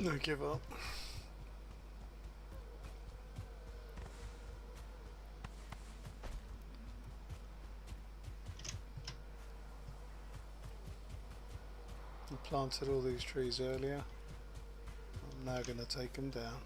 No, give up. I planted all these trees earlier. I'm now going to take them down.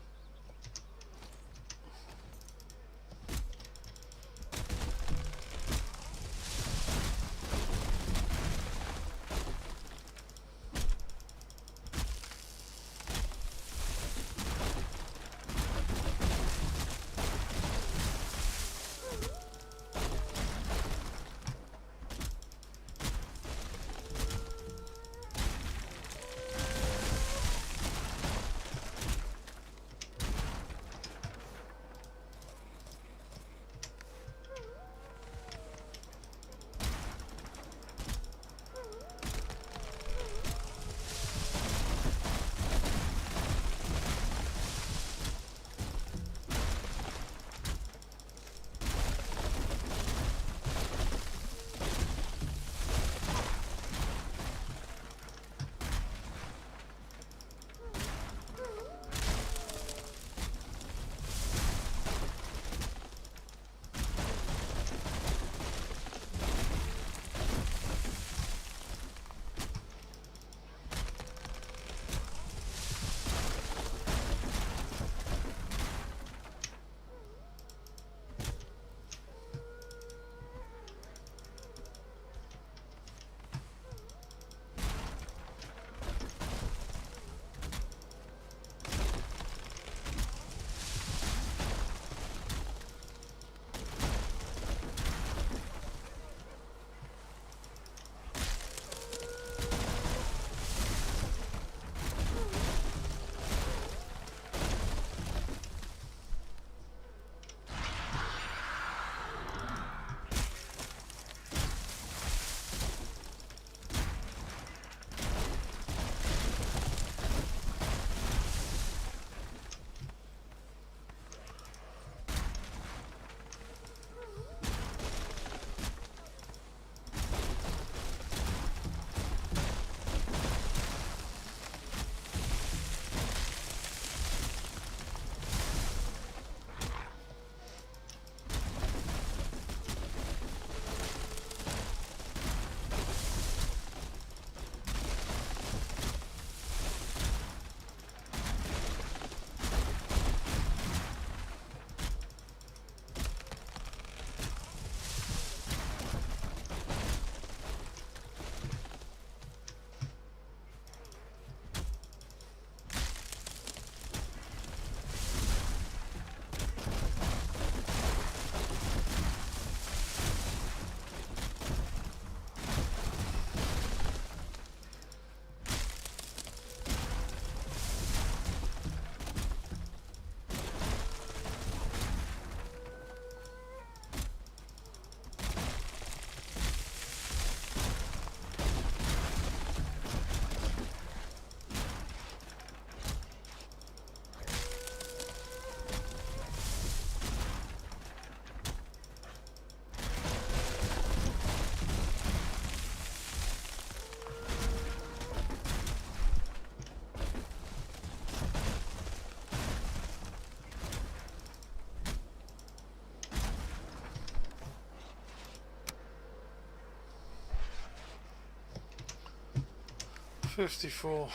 $54.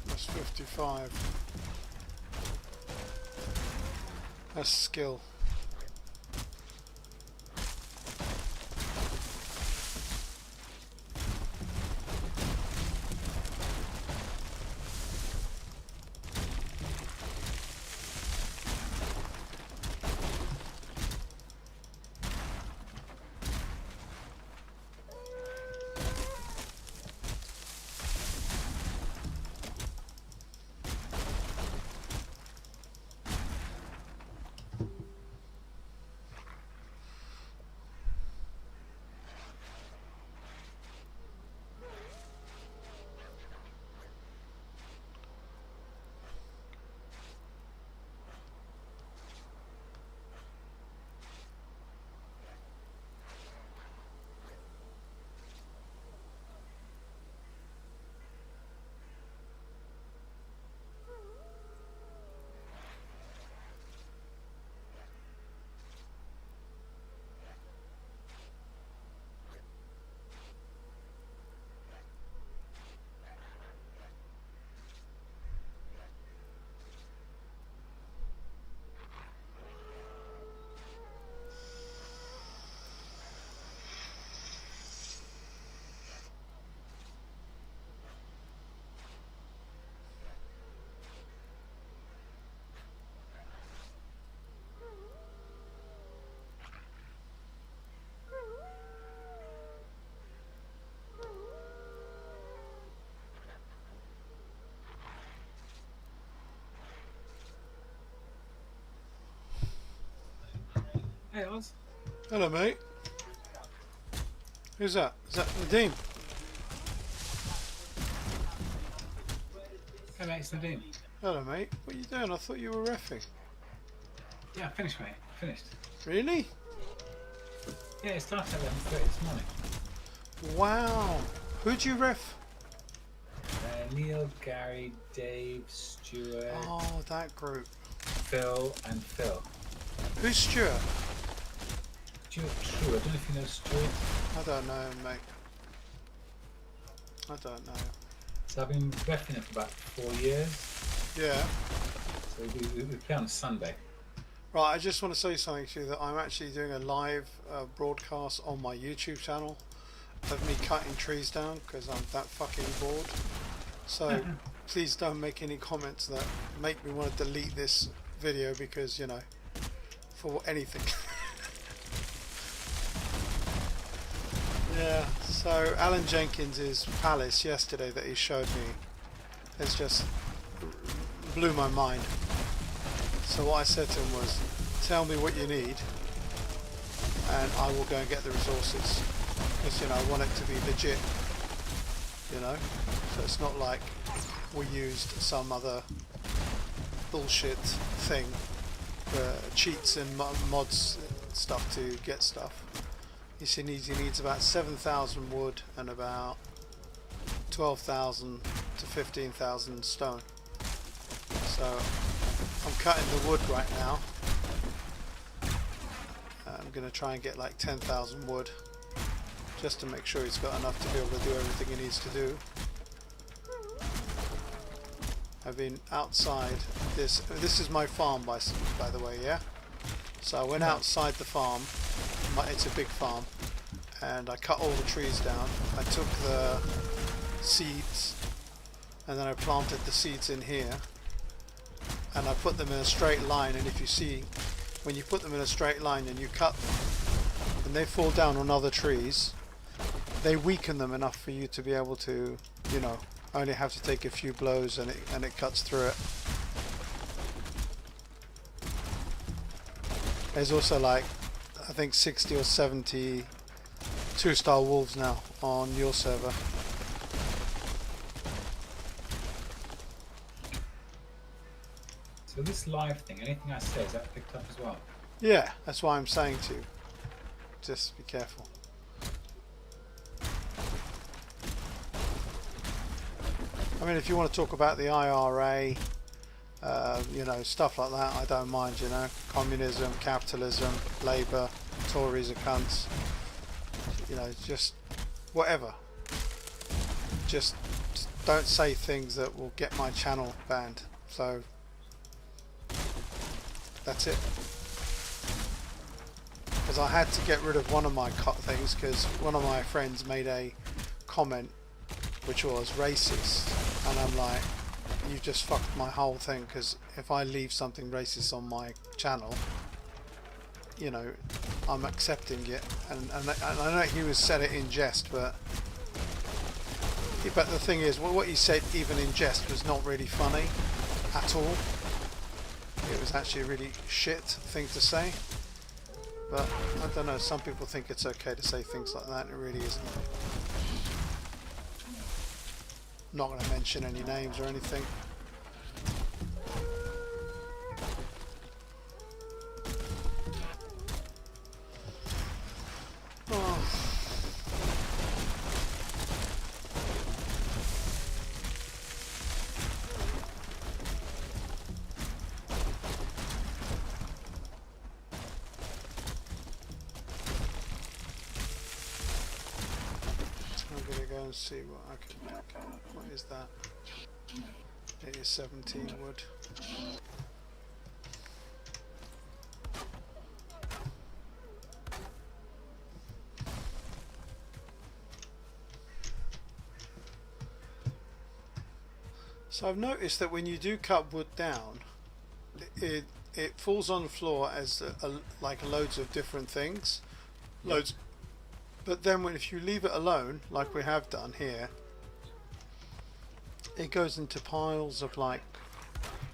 That's 55. That's skill. Hey, Oz. Hello, mate. Who's that? Is that Nadeem? Hey, mate, it's Nadeem. Hello, mate. What are you doing? I thought you were reffing. Yeah, I finished, mate. Finished. Really? Yeah, it started at 11:30 this morning. Wow. Who'd you ref? Neil, Gary, Dave, Stuart, Oh, that group. Phil, and Phil. Who's Stuart? Stuart True. I don't know if you know Stuart. I don't know, mate. I don't know. So I've been refing it for about 4 years. Yeah. So we play on a Sunday. Right, I just want to say something to you that I'm actually doing a live broadcast on my YouTube channel of me cutting trees down because I'm that fucking bored. So please don't make any comments that make me want to delete this video because, you know, for anything. Yeah, so Alan Jenkins's palace yesterday that he showed me has just blew my mind. So what I said to him was, tell me what you need and I will go and get the resources. Because, you know, I want it to be legit, you know, so it's not like we used some other bullshit thing, cheats and mods stuff to get stuff. He needs about 7,000 wood and about 12,000 to 15,000 stone. So I'm cutting the wood right now. I'm going to try and get like 10,000 wood just to make sure he's got enough to be able to do everything he needs to do. I've been outside this. This is my farm, by the way, yeah. So I went outside the farm. It's a big farm, and I cut all the trees down. I took the seeds, and then I planted the seeds in here, and I put them in a straight line. And if you see, when you put them in a straight line and you cut them, and they fall down on other trees, they weaken them enough for you to be able to, you know, only have to take a few blows and it cuts through it. There's also like, I think 60 or 70 2-star wolves now on your server. So this live thing, anything I say, is that picked up as well? Yeah, that's why I'm saying to you, just be careful. I mean, if you want to talk about the IRA, you know, stuff like that, I don't mind, you know. Communism, capitalism, Labour, Tories are cunts. You know, just whatever. Just don't say things that will get my channel banned. So, that's it. Because I had to get rid of one of my things because one of my friends made a comment which was racist. And I'm like, you just fucked my whole thing, because if I leave something racist on my channel, you know, I'm accepting it, and I know he was said it in jest, but the thing is, what he said even in jest was not really funny at all. It was actually a really shit thing to say, but I don't know, some people think it's okay to say things like that, and it really isn't. I'm not going to mention any names or anything. Oh. I'm going to go and see what I can make. What is that? It is 17 wood. So I've noticed that when you do cut wood down, it falls on the floor as like loads of different things, loads. But then if you leave it alone, like we have done here, it goes into piles of like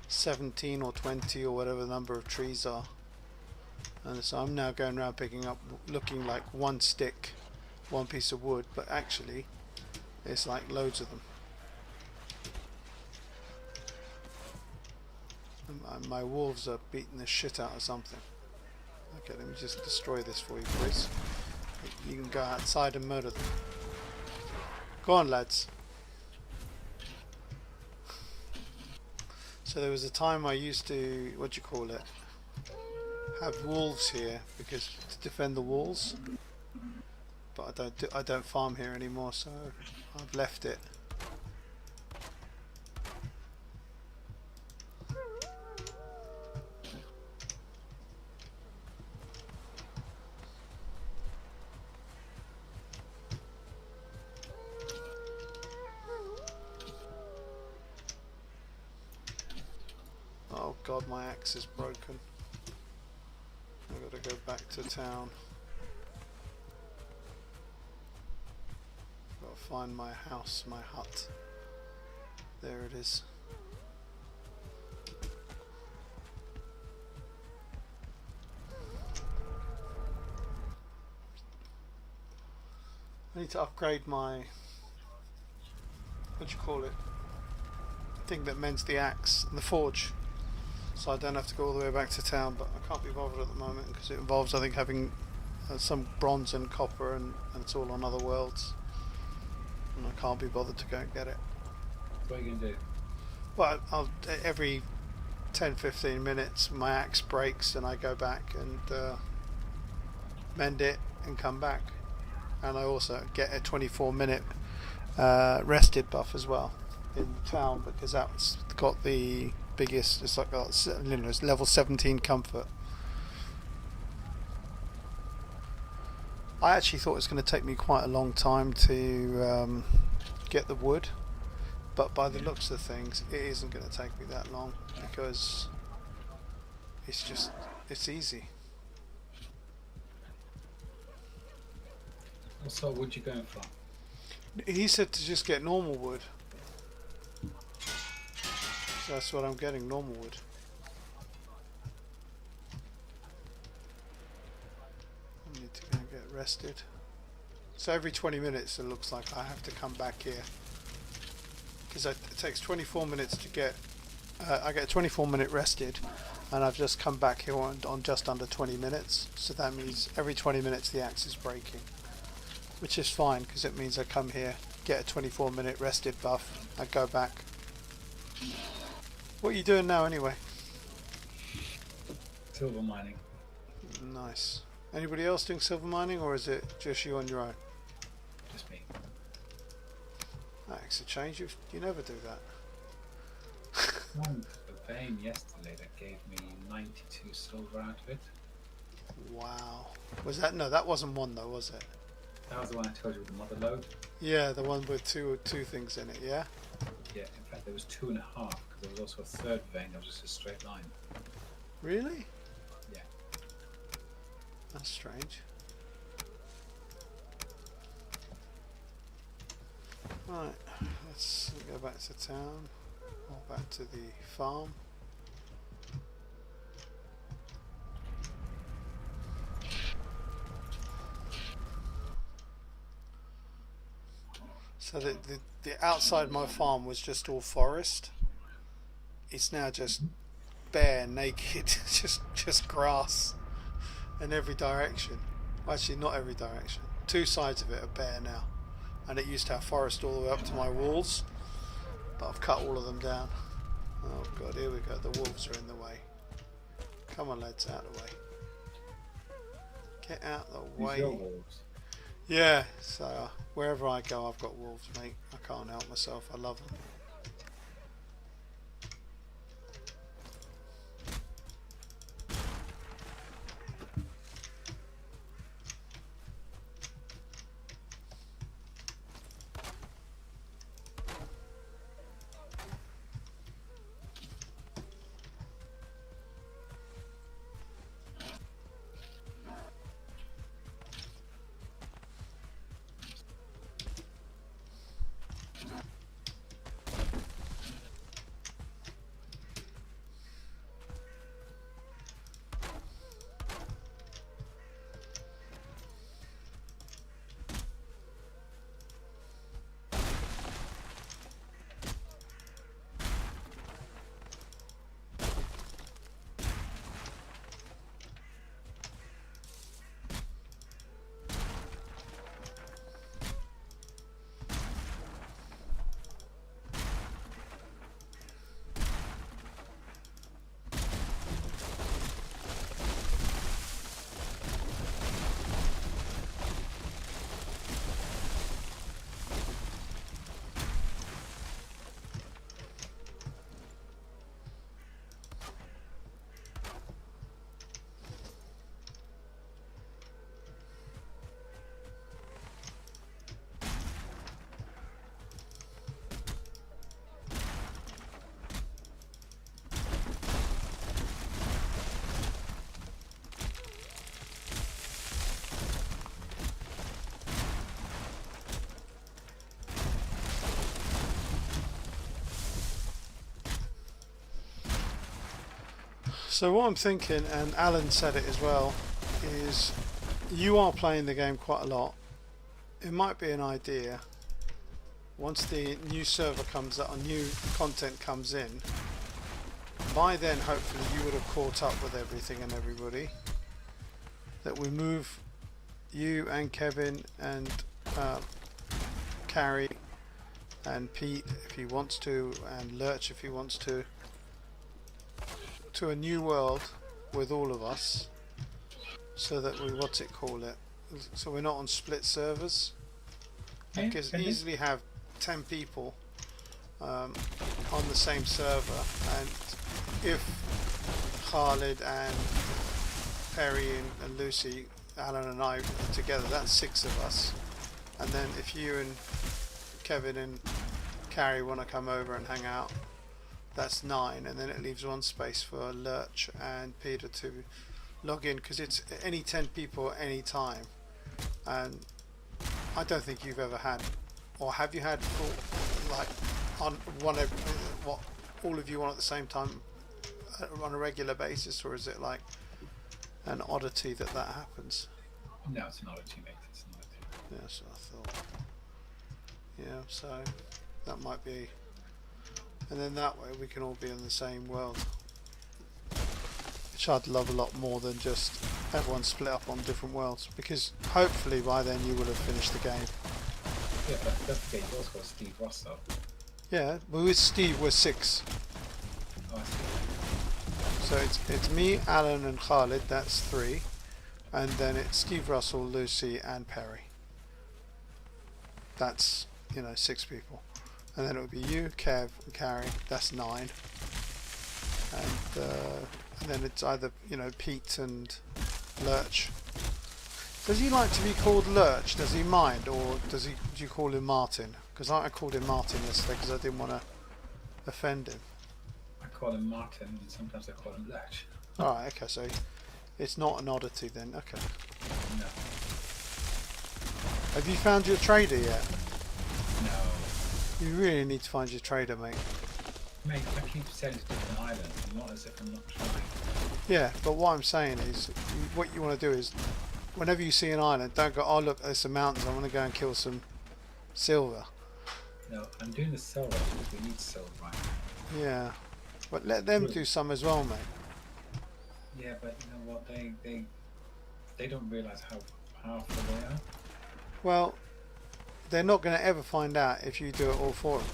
17 or 20 or whatever the number of trees are, And so I'm now going around picking up, looking like one stick, one piece of wood, but actually it's like loads of them. And my wolves are beating the shit out of something. Okay, let me just destroy this for you, boys. You can go outside and murder them. Go on, lads. So there was a time I used to, what do you call it, have wolves here because to defend the walls, but I don't farm here anymore, so I've left it. Oh god, my axe is broken. I've got to go back to town. Got to find my house, my hut. There it is. I need to upgrade my, what do you call it, thing that mends the axe, the forge, so I don't have to go all the way back to town, but I can't be bothered at the moment because it involves, I think, having some bronze and copper, and it's all on other worlds, and I can't be bothered to go and get it. What are you going to do? Well, every 10-15 minutes my axe breaks and I go back and mend it and come back, and I also get a 24-minute rested buff as well in town because that's got the biggest, it's like it's level 17 comfort. I actually thought it was going to take me quite a long time to get the wood, but by the looks of things it isn't going to take me that long because it's easy. What sort of wood you going for? He said to just get normal wood. So that's what I'm getting, normal wood. I need to go and get rested. So every 20 minutes it looks like I have to come back here. Because it takes 24 minutes to get... I get a 24-minute rested, and I've just come back here on just under 20 minutes. So that means every 20 minutes the axe is breaking. Which is fine, because it means I come here, get a 24-minute rested buff, I go back. What are you doing now anyway? Silver mining. Nice. Anybody else doing silver mining, or is it just you on your own? Just me. That's a change. You never do that. Found a vein yesterday that gave me 92 silver out of it. Wow. Was that, no, that wasn't one though, was it? That was the one I told you with the mother lode. Yeah, the one with two things in it, yeah? Yeah, in fact there was 2.5 because there was also a third vein that was just a straight line. Really? Yeah. That's strange. Right, let's go back to town, or back to the farm. So the outside my farm was just all forest. It's now just bare, naked, just grass in every direction. Well, actually, not every direction. Two sides of it are bare now, and it used to have forest all the way up to my walls, but I've cut all of them down. Oh god, here we go. The wolves are in the way. Come on, lads, out of the way. Get out the These way. are your wolves. Yeah, so wherever I go I've got wolves, mate. I can't help myself, I love them. So what I'm thinking, and Alan said it as well, is you are playing the game quite a lot. It might be an idea once the new server comes up, or new content comes in. By then, hopefully, you would have caught up with everything and everybody. That we move you and Kevin and Carrie and Pete if he wants to, and Lurch if he wants to a new world with all of us, so that we so we're not on split servers. Yeah, Because easily have 10 people on the same server, and if Khalid and Perry and Lucy, Alan and I are together, that's 6 of us. And then if you and Kevin and Carrie want to come over and hang out, that's 9, and then it leaves 1 space for Lurch and Peter to log in, because it's any 10 people at any time. And I don't think you've ever had, or have you had full, like on one what all of you on at the same time on a regular basis, or is it like an oddity that happens? No, it's an oddity, mate. It's an oddity. Yeah, so I thought. Yeah, so that might be, and then that way we can all be in the same world, which I'd love a lot more than just everyone split up on different worlds, because hopefully by then you will have finished the game. Yeah, but don't forget you also got Steve Russell. Yeah, but with Steve we're 6. Oh, I see. So it's me, Alan and Khalid, that's 3. And then it's Steve Russell, Lucy and Perry. That's, 6 people. And then it would be you, Kev and Carrie, that's 9. And then it's either, Pete and Lurch. Does he like to be called Lurch? Does he mind? Or do you call him Martin? Because I called him Martin yesterday because I didn't want to offend him. I call him Martin, and sometimes I call him Lurch. Alright, okay, so it's not an oddity then, okay. No. Have you found your trader yet? No. You really need to find your trader, mate. Mate, I keep sailing to different islands, not as if I'm not trying. Yeah, but what I'm saying is, what you want to do is, whenever you see an island, don't go, oh look, there's some mountains, I want to go and kill some silver. No, I'm doing the silver because we need silver right now. Yeah, but let them do some as well, mate. Yeah, but you know what? They don't realise how powerful they are. Well, they're not going to ever find out if you do it all for them.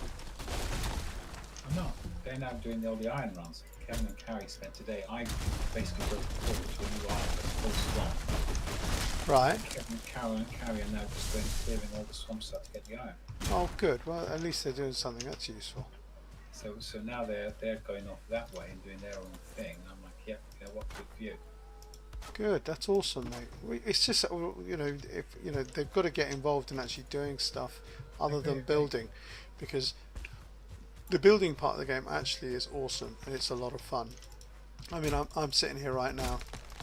I'm not. They're now doing all the iron runs. Kevin and Carrie spent today. I basically built a portal to a new island that's full swamp. Right. Kevin and Carrie are now just going clearing all the swamps out to get the iron. Oh, good. Well, at least they're doing something that's useful. So now they're going off that way and doing their own thing. And I'm like, yep, what good for you. Good, that's awesome, mate. It's just if they've got to get involved in actually doing stuff other than building, because the building part of the game actually is awesome and it's a lot of fun. I mean, I'm sitting here right now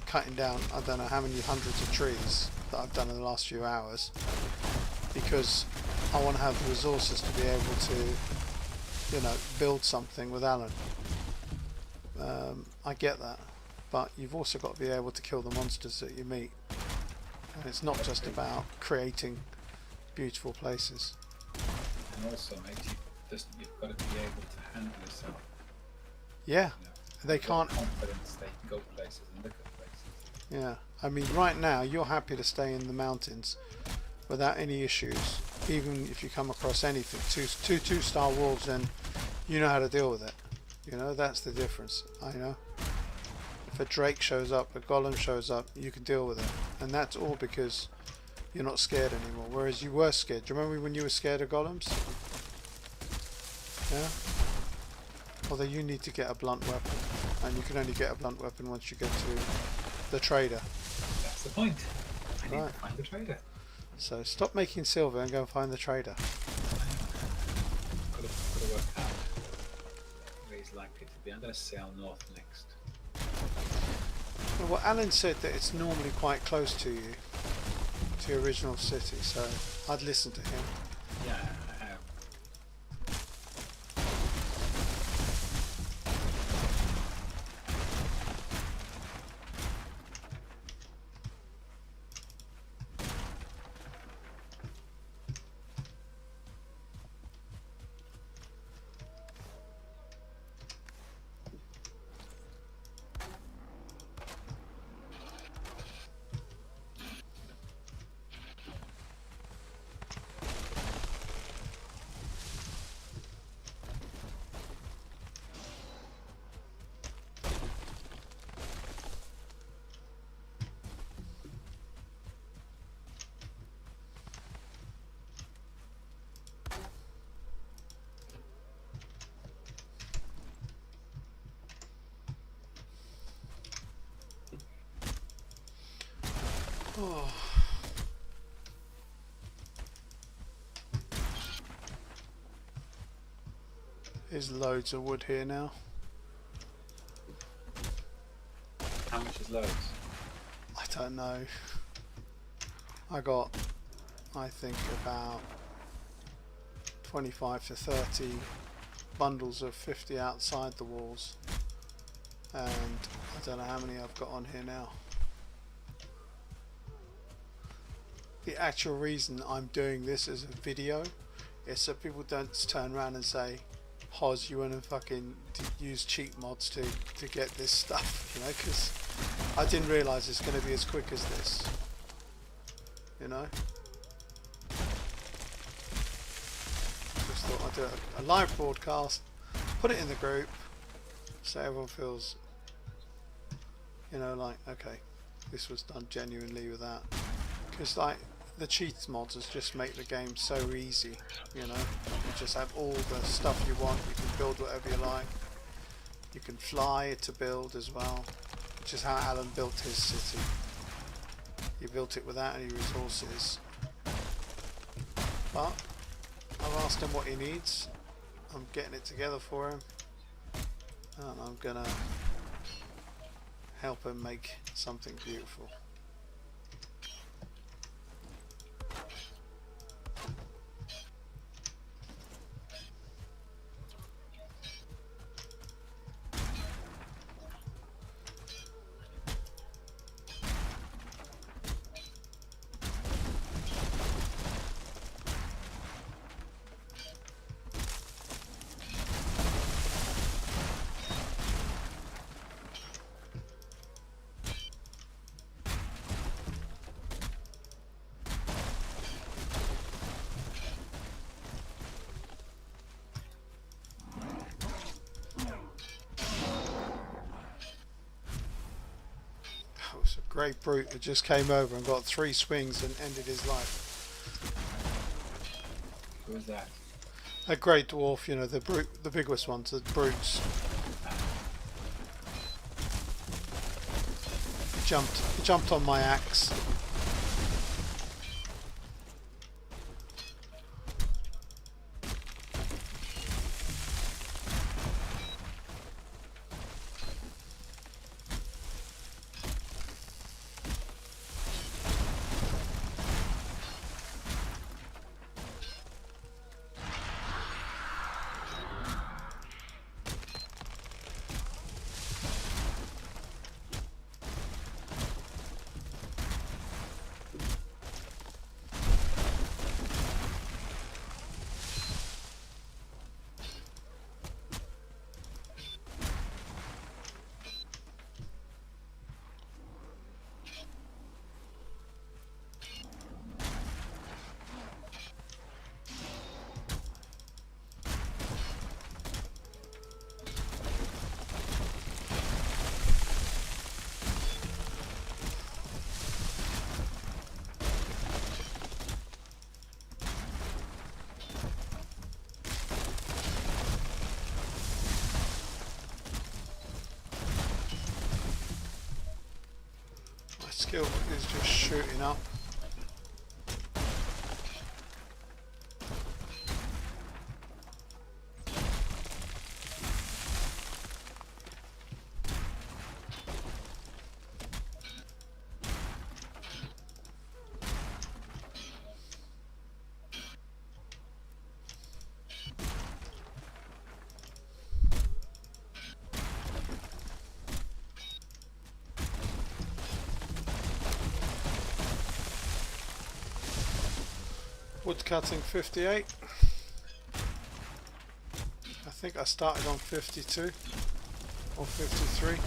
cutting down I don't know how many hundreds of trees that I've done in the last few hours, because I want to have the resources to be able to build something with Alan. I get that. But you've also got to be able to kill the monsters that you meet. And it's not just about creating beautiful places. And also, mate, you've got to be able to handle yourself. Yeah, they can't. Confidence they can go places and look at places. Yeah, I mean, right now you're happy to stay in the mountains without any issues, even if you come across anything. Two-star wolves, then you know how to deal with it. That's the difference. I know. If a drake shows up, a golem shows up, you can deal with it, and that's all because you're not scared anymore. Whereas you were scared. Do you remember when you were scared of golems? Yeah. Although you need to get a blunt weapon, and you can only get a blunt weapon once you get to the trader. That's the point. I need Right. to find the trader. So stop making silver and go and find the trader. Got to work out where he's likely to be. I'm going to sail north next. Well, Alan said that it's normally quite close to you, to your original city, so I'd listen to him. Yeah, I have. Oh. There's loads of wood here now. How much is loads? I don't know. I got, I think, about 25 to 30 bundles of 50 outside the walls, and I don't know how many I've got on here now. The actual reason I'm doing this as a video is so people don't turn around and say, Hoz, you want to fucking use cheat mods to get this stuff, you know, because I didn't realise it's going to be as quick as this, you know. Just thought I'd do a live broadcast, put it in the group, so everyone feels, you know, like, okay, this was done genuinely with that. Because like the cheats mods just make the game so easy, you know. You just have all the stuff you want, you can build whatever you like. You can fly to build as well, which is how Alan built his city. He built it without any resources. But I've asked him what he needs. I'm getting it together for him. And I'm gonna help him make something beautiful. That was a great brute that just came over and got 3 swings and ended his life. Who was that? A great dwarf, you know, the biggest ones, the brutes. He jumped on my axe. Skill is just shooting up. Wood cutting 58. I think I started on 52 or 53.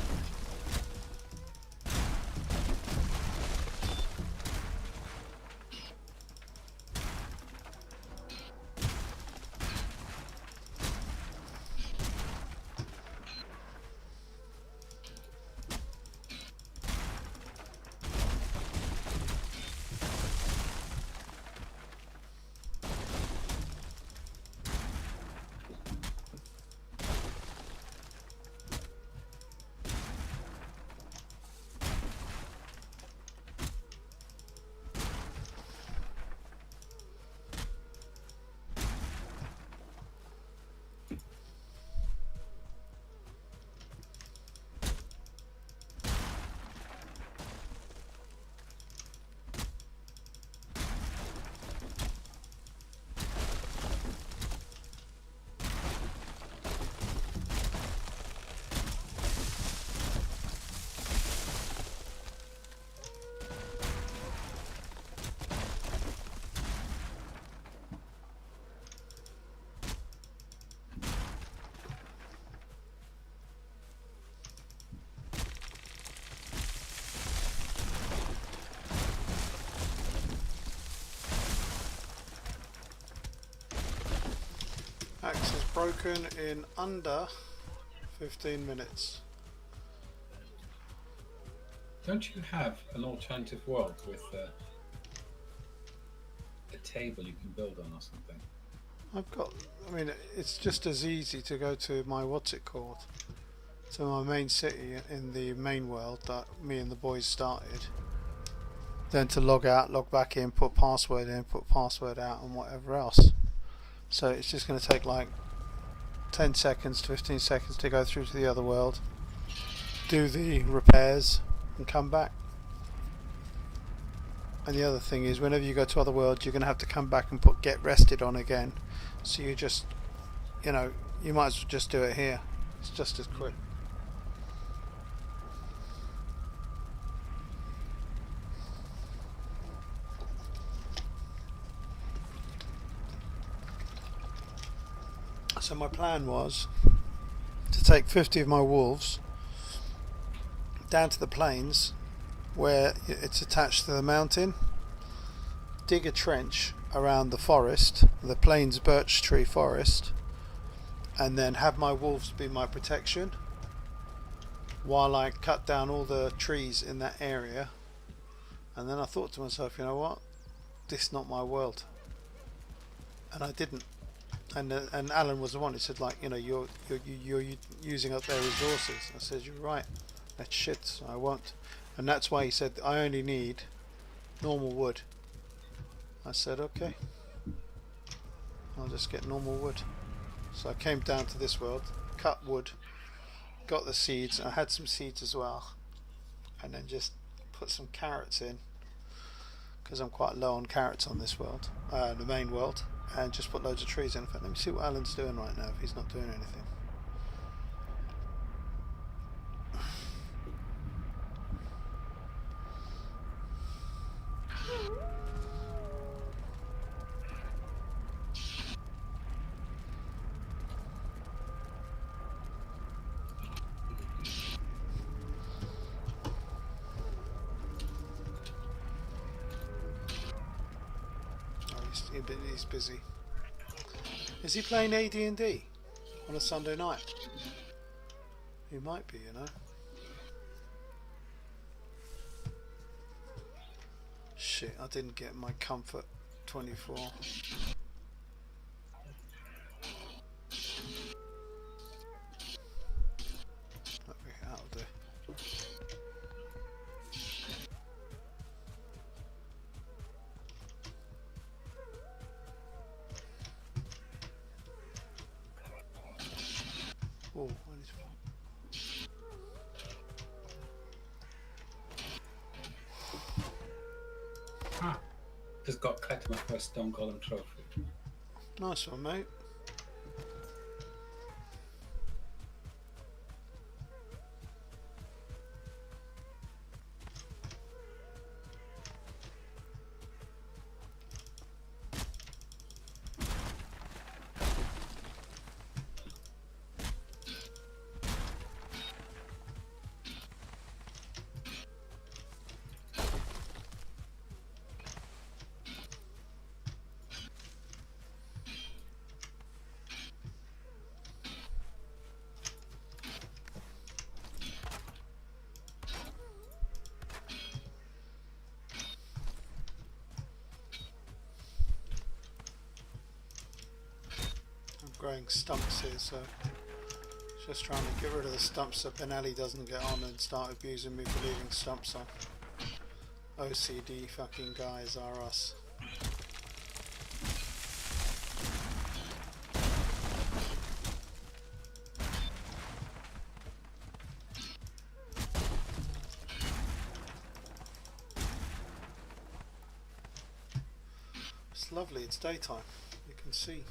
broken in under 15 minutes. Don't you have an alternative world with a table you can build on or something? I've got, I mean, it's just as easy to go to my, what's it called? To my main city in the main world that me and the boys started. Then to log out, log back in, put password in, put password out and whatever else. So it's just going to take like 10 seconds to 15 seconds to go through to the other world, do the repairs and come back. And the other thing is, whenever you go to other worlds, you're going to have to come back and put get rested on again. So you just, you know, you might as well just do it here. It's just as quick. So my plan was to take 50 of my wolves down to the plains where it's attached to the mountain, dig a trench around the forest, the plains birch tree forest, and then have my wolves be my protection while I cut down all the trees in that area. And then I thought to myself, you know what, this is not my world, and I didn't. And Alan was the one who said, like, you know, you're using up their resources. I said, you're right, that's shit, so I won't. And that's why he said, I only need normal wood. I said, okay, I'll just get normal wood. So I came down to this world, cut wood, got the seeds. I had some seeds as well, and then just put some carrots in, because I'm quite low on carrots on this world, the main world, and just put loads of trees in. In fact, let me see what Alan's doing right now, if he's not doing anything. He's busy. Is he playing AD&D on a Sunday night? He might be, you know. Shit, I didn't get my comfort 24. That'll do. Oh, I need to... Ah, just got collected my first stone golem trophy. Nice one, mate. Growing stumps here, so just trying to get rid of the stumps so Benelli doesn't get on and start abusing me for leaving stumps on. OCD fucking guys are us. It's lovely, it's daytime, you can see.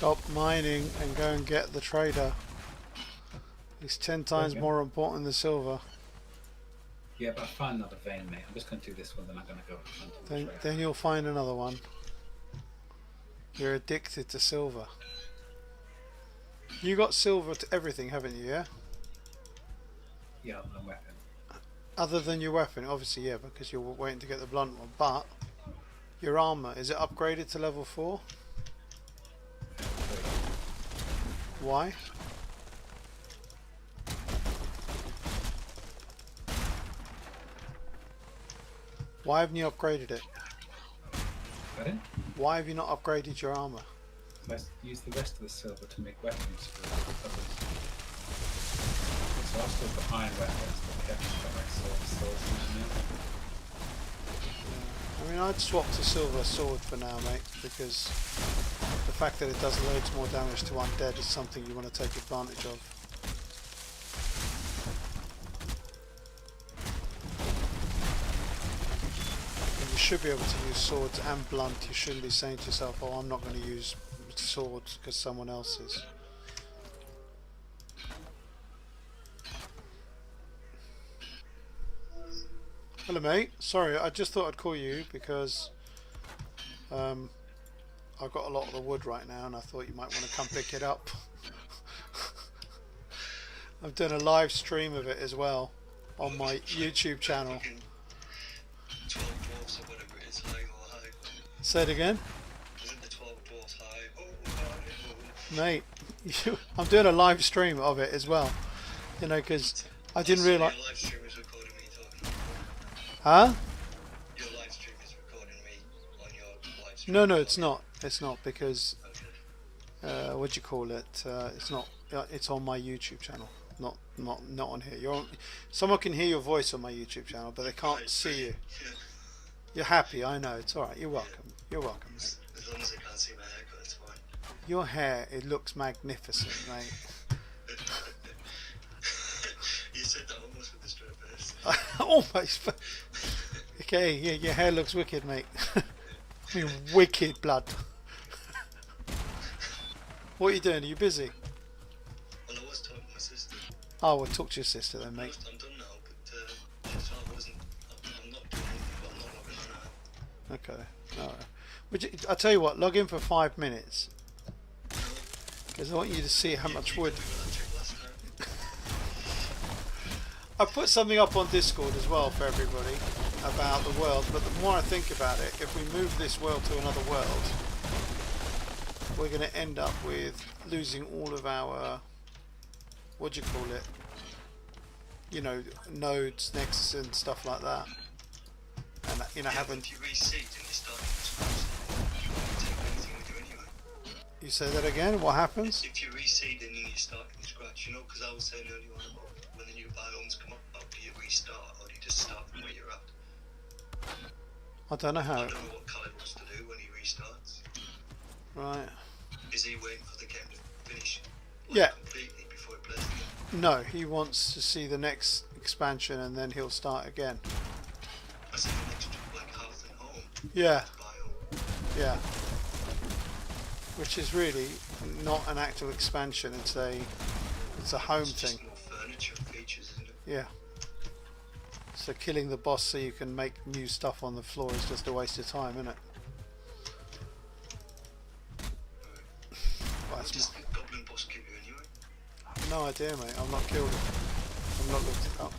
Stop mining and go and get the trader. He's 10 times more important than silver. Yeah, but I found another vein, mate. I'm just going to do this one, then I'm going to go hunt on the trader. Then you'll find another one. You're addicted to silver. You got silver to everything, haven't you, yeah? Yeah, my weapon. Other than your weapon, obviously, yeah, because you're waiting to get the blunt one. But your armor, is it upgraded to level 4? Why? Why haven't you upgraded it? Pardon? Why have you not upgraded your armor? Let's use the rest of the silver to make weapons for others. So I've still got iron weapons, but Kevin's got like silver swords now. I mean, I'd swap to silver sword for now, mate, because the fact that it does loads more damage to undead is something you want to take advantage of. And you should be able to use swords and blunt. You shouldn't be saying to yourself, oh, I'm not going to use swords because someone else is. Hello, mate. Sorry, I just thought I'd call you because I've got a lot of the wood right now and I thought you might want to come pick it up. I've done a live stream of it as well on my YouTube channel. 12 dwarfs or whatever it is, high or high. Say it again? Isn't the 12 dwarfs high? Oh, high, oh. Mate, I'm doing a live stream of it as well. You know, because I didn't realise... Your live stream is recording me talking. Huh? Your live stream is recording me on your live stream. No, it's not. It's not because... Okay. what do you call it? It's not. It's on my YouTube channel. Not on here. You're on, someone can hear your voice on my YouTube channel, but they can't Right, see you. Yeah. You're happy, I know. It's all right. You're welcome. You're welcome, mate. As long as I can't see my haircut, it's fine. Your hair, it looks magnificent, mate. You said that almost with a straight face. Almost. Okay, yeah, your hair looks wicked, mate. I mean, wicked blood. What are you doing? Are you busy? Well, I was talking to my sister. Oh, we'll talk to your sister then, mate. I'm done now, but so I wasn't. I'm not doing anything, but I'm not logging on now. Okay. All right. I'll tell you what. Log in for 5 minutes because I want you to see how much wood. I put something up on Discord as well for everybody about the world, but the more I think about it, if we move this world to another world, we're going to end up with losing all of our, what do you call it, you know, nodes, nexus and stuff like that. And, you know, having... If you reseed and you start from scratch, you won't take anything with you anyway. You say that again? What happens? If you reseed and then you start from scratch, you know, because I was saying earlier on about when the new biomes come up, do you restart or do you just start from where you're at? I don't know I how. don't know what Kyle wants to do when he restarts. Right. Is he waiting for the game to finish Yeah. completely before he plays the game? No, he wants to see the next expansion and then he'll start again. I said the next like Hearth and Home Yeah, biome. yeah. Which is really not an actual expansion, it's a home It's thing. just more furniture features, isn't it? Yeah. So killing the boss so you can make new stuff on the floor is just a waste of time, isn't it? Well, What that's does the goblin boss give you anyway? no idea, mate. I've not killed him. I've not looked it up.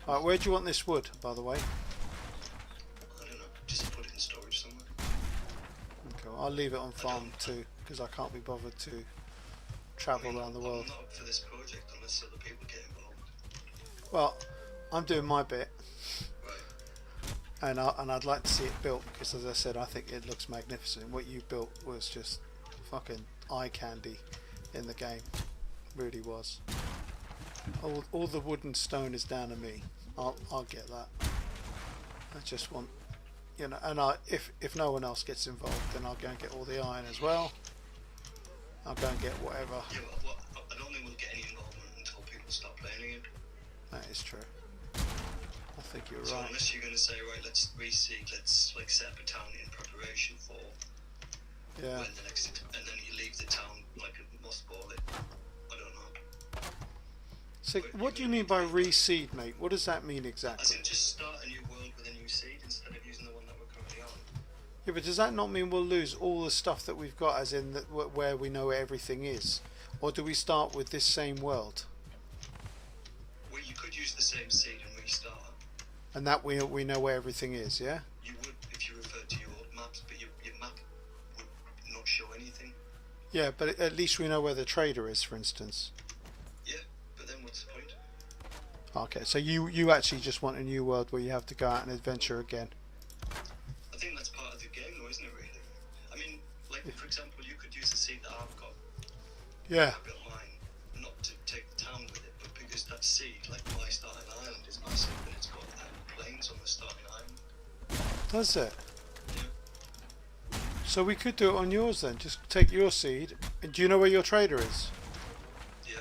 Alright, where do you want this wood, by the way? I don't know. Just put it in storage somewhere. Okay, well, I'll leave it on farm too, because I can't be bothered to travel around the world. I'm not up for this project unless other people get involved. Well, I'm doing my bit, Right. and I'd like to see it built because, as I said, I think it looks magnificent. What you built was just fucking eye candy in the game, really was. All the wood and stone is down to me. I'll get that. I just want, you know, and if no one else gets involved, then I'll go and get all the iron as well. I'll go and get whatever. Yeah, well, I don't think we'll get any involvement until people stop playing again. That is true. I think you're So right. unless you're going to say, right, let's reseed, let's like set up a town in preparation for Yeah. when the next, and then you leave the town like a mothball it. I don't know. So what do you mean by reseed, mate? What does that mean As exactly? in just start a new world with a new seed instead of using the one that we're currently on. Yeah, but does that not mean we'll lose all the stuff that we've got, as in that where we know where everything is? Or do we start with this same world? Well, you could use the same seed and restart. And that we know where everything is, yeah? You would if you referred to your old maps, but your map would not show anything. Yeah, but at least we know where the trader is, for instance. Yeah, but then what's the point? Okay, so you actually just want a new world where you have to go out and adventure again. I think that's part of the game, though, isn't it? Really. I mean, like for example, you could use the seed that I've got. Yeah. I've got mine, not to take the town with it, but because that seed, like my starting island, is massive, and it's got planes on the starting island. Does it? Yeah. So we could do it on yours then. Just take your seed. And do you know where your trader is? Yeah.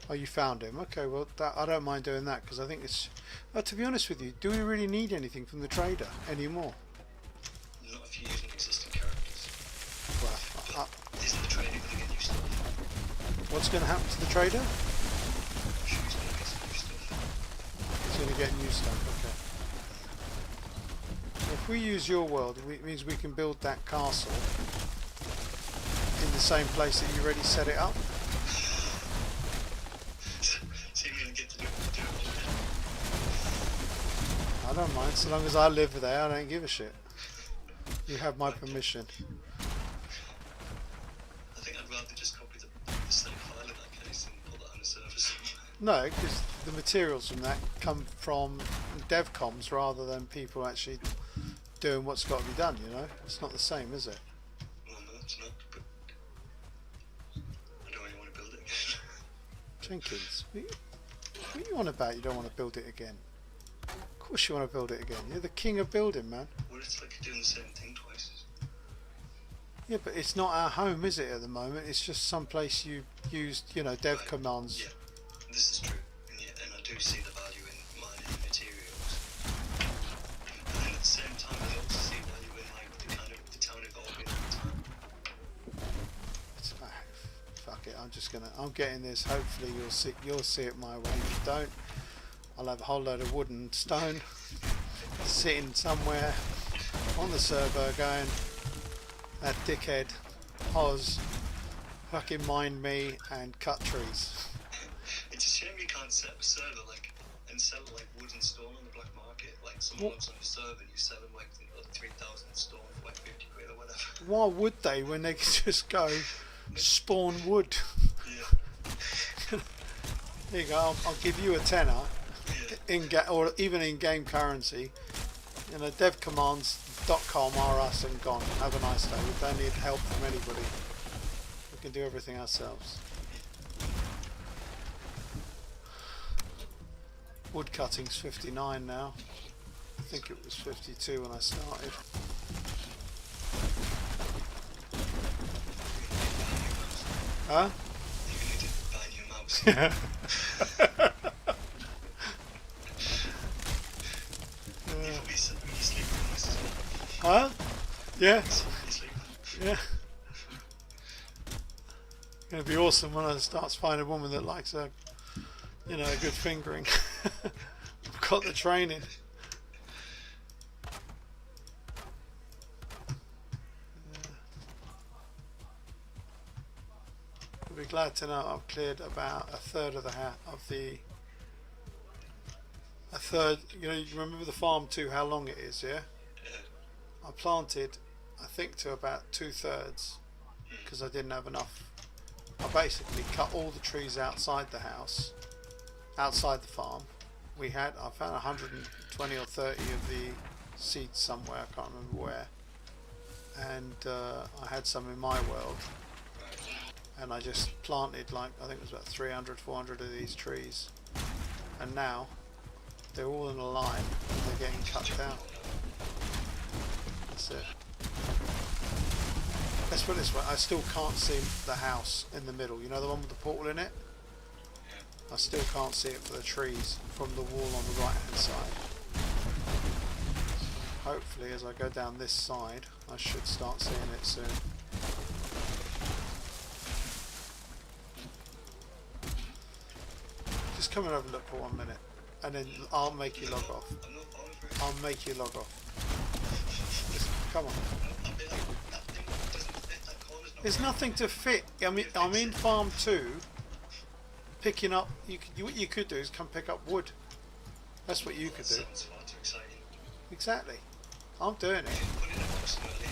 Oh, you found him. Okay, well, I don't mind doing that because I think it's... to be honest with you, do we really need anything from the trader anymore? Not if you're using existing characters. Well, Isn't the trader going to get new stuff? what's going to happen to the trader? I'm sure he's going to get some new stuff. He's going to get new stuff, okay. If we use your world, it means we can build that castle in the same place that you already set it up. So you're going to get to do it again. I don't mind, so long as I live there, I don't give a shit. You have my permission. I think I'd rather just copy the same file in that case and put that on the server somewhere. No, because the materials from that come from dev comms rather than people actually doing what's got to be done, you know? It's not the same, is it? Well, no, it's not, but I don't really want to build it again. Jenkins, what are you on about you don't want to build it again? Of course you want to build it again. You're the king of building, man. Well, it's like doing the same thing twice. Yeah, but it's not our home, is it, at the moment? It's just some place you used, you know, dev Right. commands. Yeah, this is true, and, yeah, and I do see the value in mining materials. And then at the same time, I also see value in like the town evolving over time. Fuck it, I'm getting this. Hopefully you'll see it my way. If you don't, I'll have a whole load of wood and stone sitting somewhere on the server going, that dickhead Oz fucking mine me and cut trees. It's a shame you can't set up a server and sell like wood and stone on the black market. Like someone logs on the server and you sell them like 3,000 stone for like 50 quid or whatever. Why would they when they could just go spawn wood? Yeah. There you go, I'll give you a tenner Yeah. or even in game currency. You know, devcommands.com are us and gone. Have a nice day. We don't need help from anybody. We can do everything ourselves. Wood cutting's 59 now. I think it was 52 when I started. Huh? You need to buy new mouse. You'll be sleeping on this as well. Huh? Yeah. You'll be sleeping. Yeah. Gonna be awesome when I start to find a woman that likes a, you know, a good fingering. I've got the training. You'll be glad to know I've cleared about a third of a third. You know, you remember the farm too? How long it is? Yeah. I planted, I think, to about 2/3 because I didn't have enough. I basically cut all the trees outside the house, outside the farm. I found 120 or 30 of the seeds somewhere, I can't remember where. And I had some in my world. And I just planted like, I think it was about 300, 400 of these trees. And now, they're all in a line and they're getting cut down. That's it. Let's put it this way, I still can't see the house in the middle. You know the one with the portal in it? I still can't see it for the trees from the wall on the right hand side. Hopefully, as I go down this side, I should start seeing it soon. Just come and have a look for 1 minute, and then I'll make you log off. I'm not falling for it. I'll make you log off. Just, come on. I'll be like, that thing doesn't fit, that corner's not There's right. nothing to fit. I'm in farm 2, picking up. What you could do is come pick up wood. That's what you could do. Sounds far too exciting. Exactly. I'm doing it. Put it in a box and I'll leave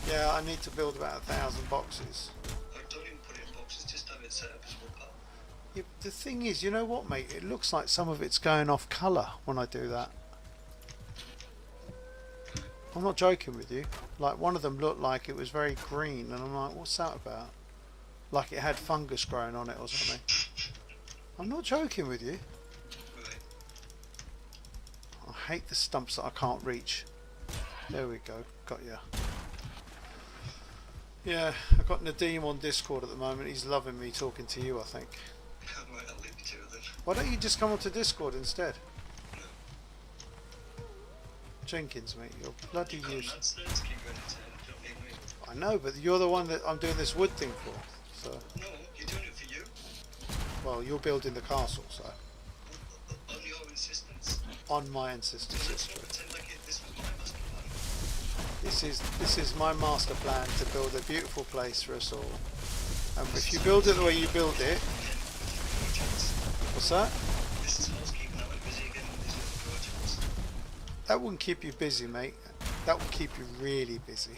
it. Yeah, I need to build about 1,000 boxes. Or don't even put it in boxes, just have it set up as wood pile. Yeah, the thing is, you know what, mate? It looks like some of it's going off colour when I do that. I'm not joking with you. Like, one of them looked like it was very green, and I'm like, what's that about? Like it had fungus growing on it or something. I'm not joking with you. Right. I hate the stumps that I can't reach. There we go. Got ya. Yeah, I've got Nadeem on Discord at the moment. He's loving me talking to you, I think. Right, I'll leave you to it then. Why don't you just come onto Discord instead? No. Jenkins, mate, you're bloody You've got useless. lads there to keep you entertained, you don't need me. I know, but you're the one that I'm doing this wood thing for. So, No, you're doing it for you. well, you're building the castle, so On your insistence. on my insistence, Let's it's not true. pretend like this was my master plan. This is my master plan to build a beautiful place for us all. And if you build it the way you build it, what's that? This is housekeeping. I went busy again with these little projects. That wouldn't keep you busy, mate. That would keep you really busy.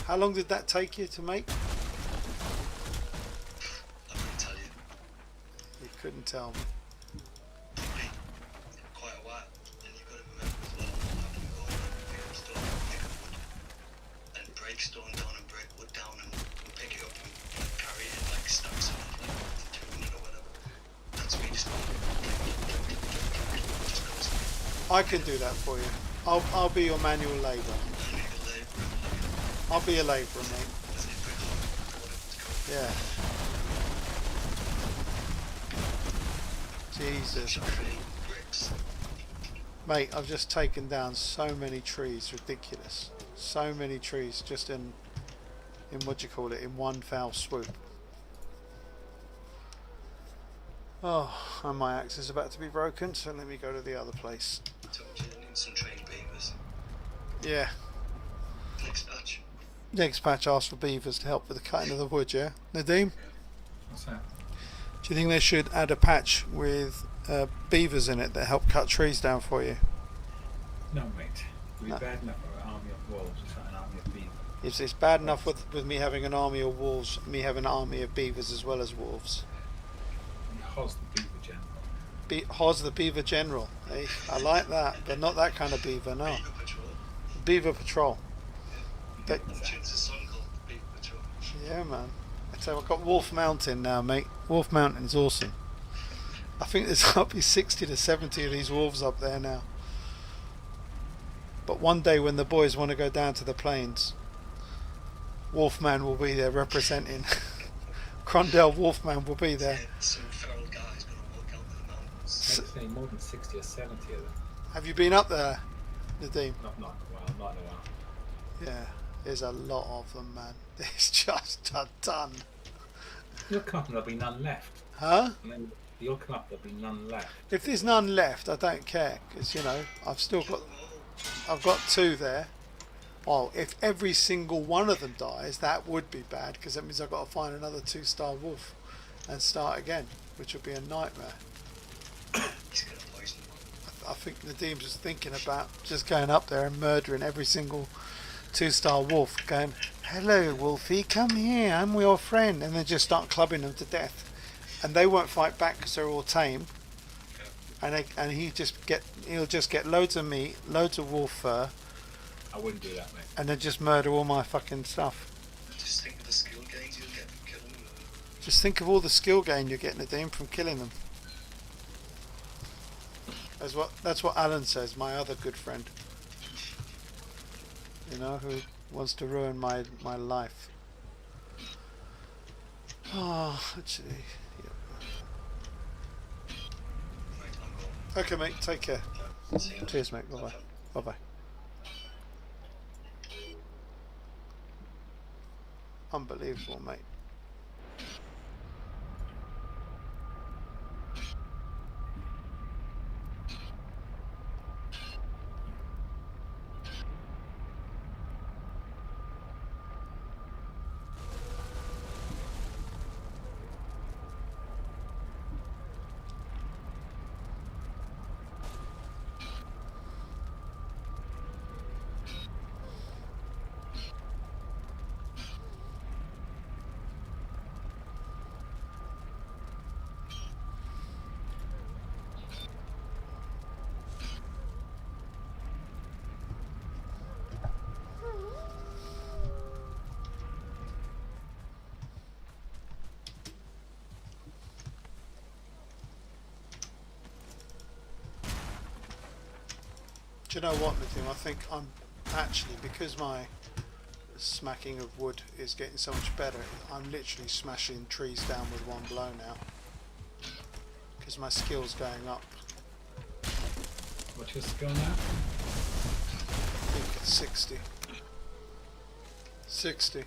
How long did that take you to make? I couldn't tell you. You couldn't tell me. Hey, quite a while. And you've got to remember as well, having to go and pick up stone, pick up wood, and break stone down and break wood down and pick it up and like, carry it in like stacks of like 200 or whatever. That's me just going. Just constantly. I can do that for you. I'll be your manual labour. I need a labourer. I'll be a labourer, mate. As they brick up or whatever it's called. Yeah. Jesus. Shotgunning bricks. Mate, I've just taken down so many trees, ridiculous. So many trees just in what do you call it, in one foul swoop. Oh, and my axe is about to be broken, so let me go to the other place. Told you they need some trained beavers. Yeah. Next batch. Next patch asked for beavers to help with the cutting of the wood, yeah? Nadeem, What's that? do you think they should add a patch with beavers in it that help cut trees down for you? No, mate. It'd be No. bad enough for an army of wolves to fight an army of beavers. It's bad enough with me having an army of wolves, me having an army of beavers as well as wolves. And Hoz the beaver general. Hoz the beaver general. Hey, I like that, but not that kind of beaver, no. Beaver patrol. Beaver patrol. But, Tunes a song called Beaver Patrol. yeah, man. So I've got Wolf Mountain now, mate. Wolf Mountain's awesome. I think there's probably 60 to 70 of these wolves up there now. But one day when the boys want to go down to the plains, Wolfman will be there representing. Crondell Wolfman will be there. Yeah, some feral guy's gonna walk out to the mountains. I'd say more than 60 or 70 of them. Have you been up there, Nadeem? Not in a while. Yeah, there's a lot of them, man. There's just a ton. You'll come up and there'll be none left. Huh? And then you'll come up, there'll be none left. If there's none left, I don't care, because, you know, I've got 2 there. Well, if every single one of them dies, that would be bad, because that means I've got to find another 2-star wolf and start again, which would be a nightmare. He's gonna poison them. I think Nadeem's just thinking about just going up there and murdering every single 2-star wolf, going, "Hello, Wolfie, come here, I'm your friend," and then just start clubbing them to death. And they won't fight back because they're all tame. And he'll just get loads of meat, loads of wolf fur, I wouldn't do that, mate. and then just murder all my fucking stuff. Just think of the skill gains you'll get from killing them. Just think of all the skill gain you're getting, Nadeem, from killing them. That's what Alan says, my other good friend. You know, who wants to ruin my life. Oh, actually, yeah. Right, I'm going. Okay, mate. Take care. See you. Cheers, mate. Bye bye. Bye bye. Unbelievable, mate. Do you know what, Nadim? I think I'm actually, because my smacking of wood is getting so much better, I'm literally smashing trees down with one blow now. Because my skill's going up. What's your skill now? I think it's 60. 60.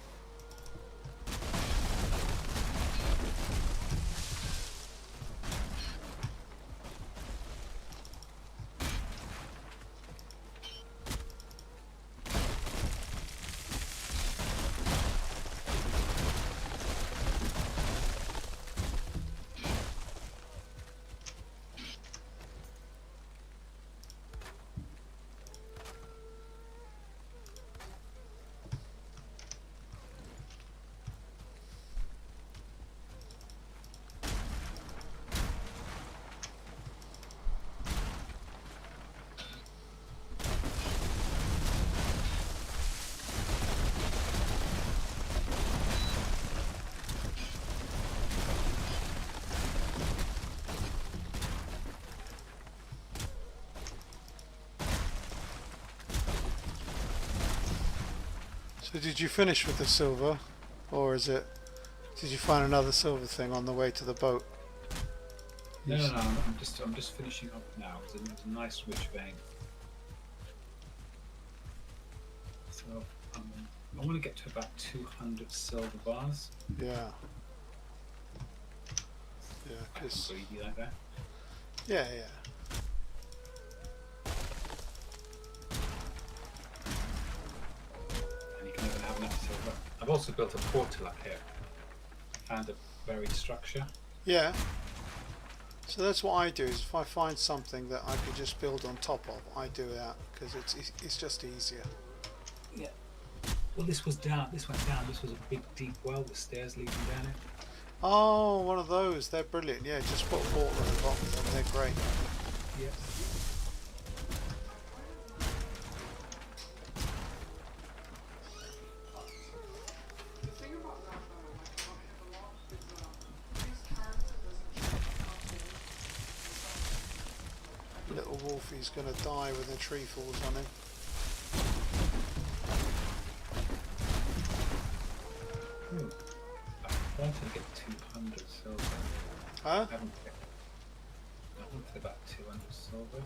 So did you finish with the silver, or is it? Did you find another silver thing on the way to the boat? No, no, no. I'm just finishing up now. It's a nice rich vein. So I want to get to about 200 silver bars. Yeah. Yeah, because Greedy like that. yeah, yeah. And you can never have enough silver. I've also built a portal up here. I found a buried structure. Yeah. So that's what I do. Is if I find something that I could just build on top of, I do that because it's just easier. Yeah. Well, this was down. This went down. This was a big, deep well with stairs leading down it. Oh, one of those. They're brilliant. Yeah, just put water at the bottom of them. They're great. Yeah. Little Wolfie's gonna die when the tree falls on him. I wanted to get 200 silver. Huh? I haven't picked. I wanted about 200 silver.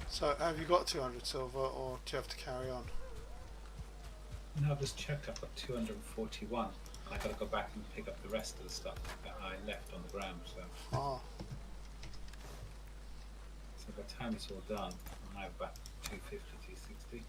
So have you got 200 silver, or do you have to carry on? No, I've just checked. I've got 241. I got to go back and pick up the rest of the stuff that I left on the ground. So, Ah, so by the time it's all done, I have about 250, 260.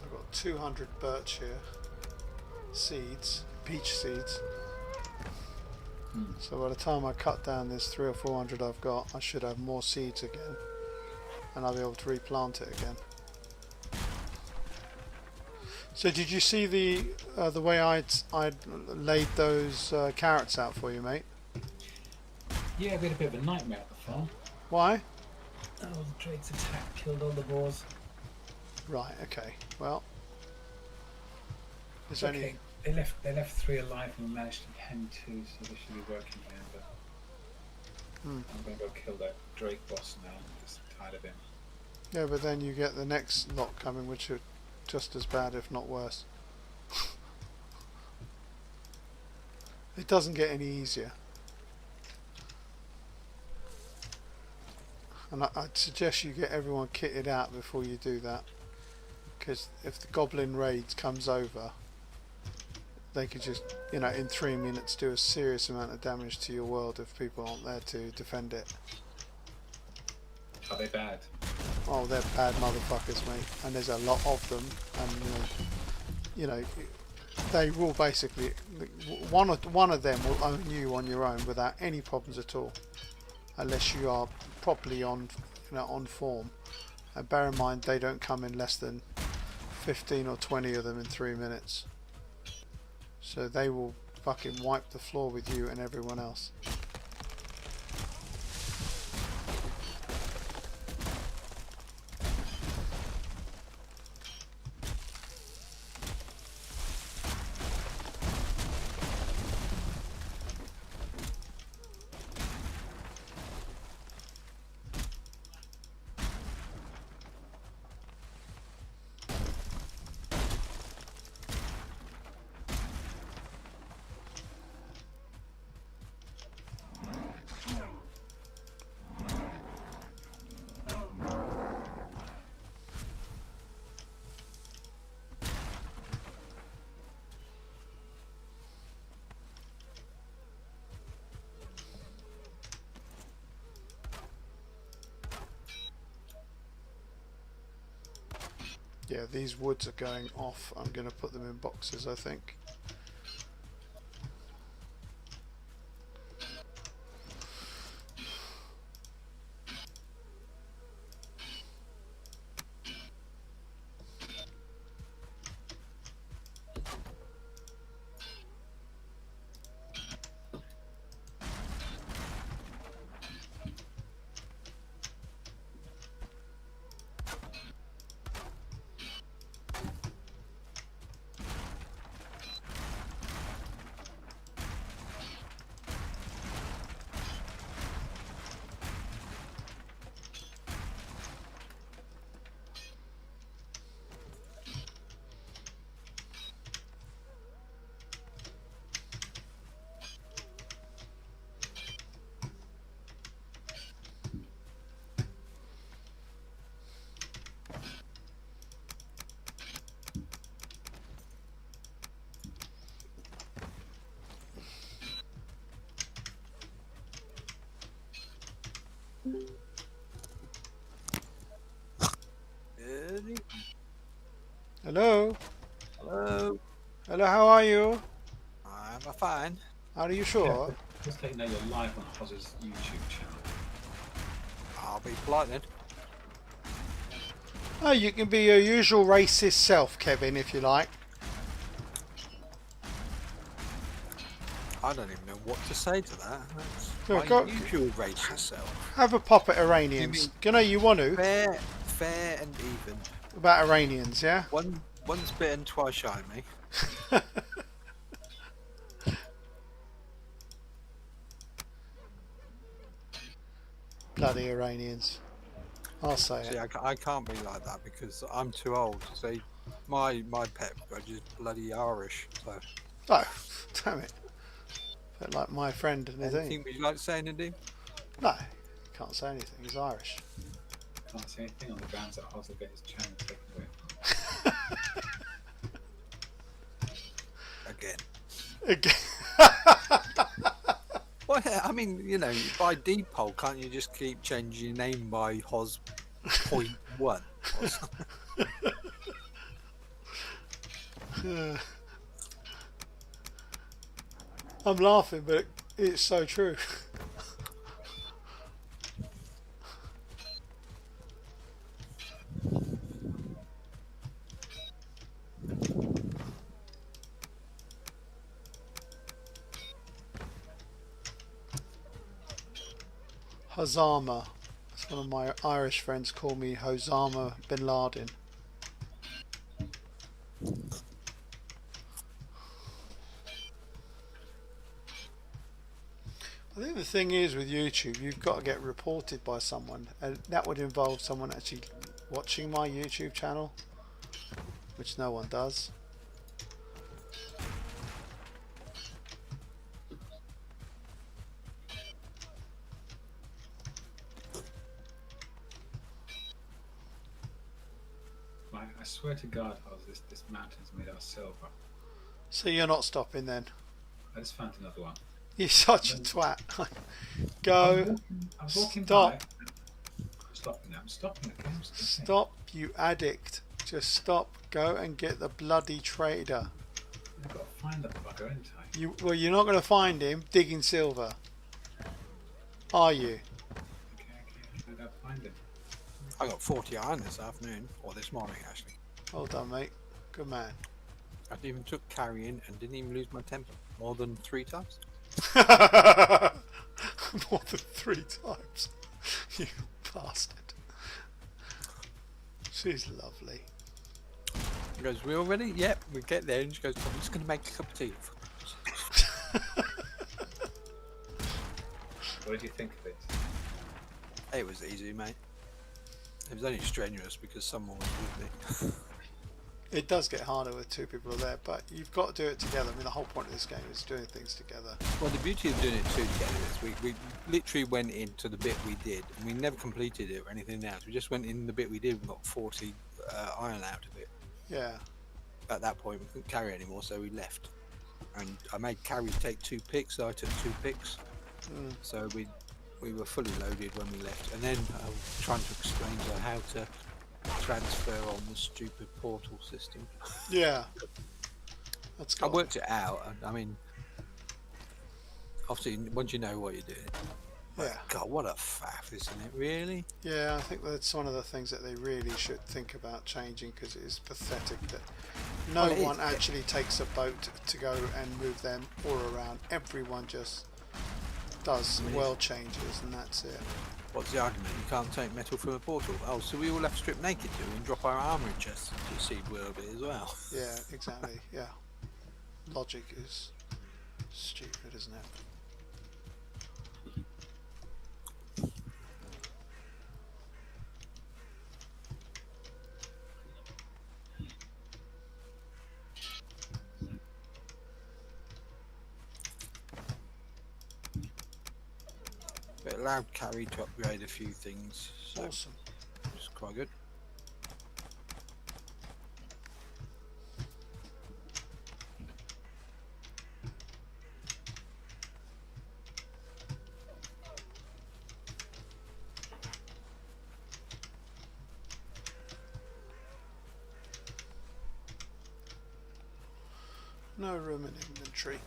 I've got 200 birch here. Seeds, peach seeds. So by the time I cut down this 300 or 400 I've got, I should have more seeds again, and I'll be able to replant it again. So did you see the way I'd laid those carrots out for you, mate? Yeah, we had a bit of a nightmare at the farm. Why? Oh, the Drake's attack killed all the boars. Right. Okay. Well, there's Okay, only. they left 3 alive and managed to pen 2, so they should be working here. But I'm going to go kill that Drake boss now. I'm just tired of him. Yeah, but then you get the next lot coming, which are just as bad, if not worse. It doesn't get any easier. And I'd suggest you get everyone kitted out before you do that. Because if the Goblin Raids comes over, they could just, you know, in 3 minutes do a serious amount of damage to your world if people aren't there to defend it. Are they bad? Oh, they're bad motherfuckers, mate. And there's a lot of them. And, you know, they will basically... One of them will own you on your own without any problems at all. Unless you are properly on, you know, on form. And bear in mind, they don't come in less than 15 or 20 of them in 3 minutes. So they will fucking wipe the floor with you and everyone else. Yeah, these woods are going off. I'm going to put them in boxes, I think. Hello? Hello. Hello, how are you? I'm fine. Are you Yeah, sure? just let you know you're live on Hoz's YouTube channel. I'll be polite then. Oh, you can be your usual racist self, Kevin, if you like. I don't even know what to say to that. That's Go- my go- usual racist self. Have a pop at You Iranians. mean- You know you want to. Fair and even. About Iranians, yeah? Once bitten, twice shy, me. Bloody Iranians. I'll say See, it. I can't be like that because I'm too old. See, my pet grudge is bloody Irish. So, Oh, damn it. Bit like my friend Nadine. anything would you like to say, Nadine? No, can't say anything. He's Irish. Can't see anything on the grounds that Hoz will get his channel taken away. Again. Again. Well, I mean, you know, by default, can't you just keep changing your name by Hoz .1 or something? I'm laughing, but it's so true. Hazama. That's One of my Irish friends call me Osama bin Laden. I think the thing is with YouTube, you've got to get reported by someone, and that would involve someone actually watching my YouTube channel, which no one does. I swear to God, this mountain's made out of silver. So you're not stopping then? I just found another one. You're such a twat. Go. I was walking Stop. by. I'm stopping now. I'm stopping again. Stop, you addict. Just stop. Go and get the bloody trader. I've got to find that bugger, ain't I? Well, you're not going to find him digging silver. Are you? Okay. I gotta find him. I got 40 iron this afternoon, or this morning actually. Well done, mate. Good man. I even took carrying and didn't even lose my temper more than 3 times. More than 3 times. You bastard. She's lovely. He goes, we all ready? Yep, we get there, and she goes, I'm just going to make a cup of tea. What did you think of it? It was easy, mate. It was only strenuous because someone was with me. It does get harder with 2 people there, but you've got to do it together. I mean, the whole point of this game is doing things together. Well, the beauty of doing it two together is we literally went into the bit we did, and we never completed it or anything else. We just went in the bit we did and got 40 iron out of it. Yeah. At that point, we couldn't carry anymore, so we left. And I made Carrie take 2 picks, so I took 2 picks. So we were fully loaded when we left. And then I was trying to explain to her how to transfer on the stupid portal system. Yeah. That's I got. worked it out. I mean, obviously, once you know what you're doing. Yeah. God, what a faff, isn't it? Really? Yeah, I think that's one of the things that they really should think about changing, because it is pathetic that no Well, it one is. actually takes a boat to go and move them all around. Everyone just does world changes and that's it. What's the argument? You can't take metal from a portal. Oh, so we all have to strip naked do and drop our armour in chests to see world it as well. Yeah, exactly. Yeah. Logic is stupid, isn't it? It allowed Carrie to upgrade a few things, so Awesome. it's quite good. No room in inventory.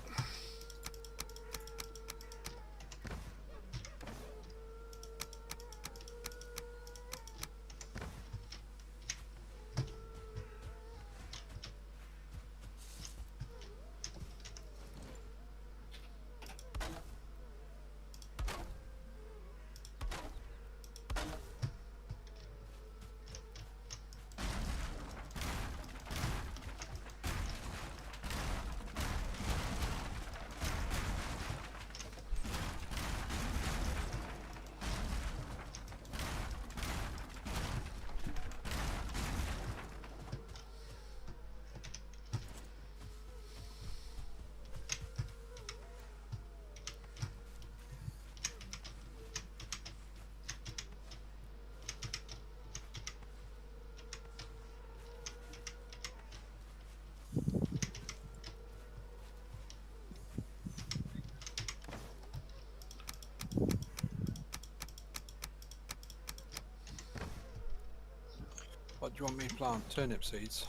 What do you want me to plant? Turnip seeds?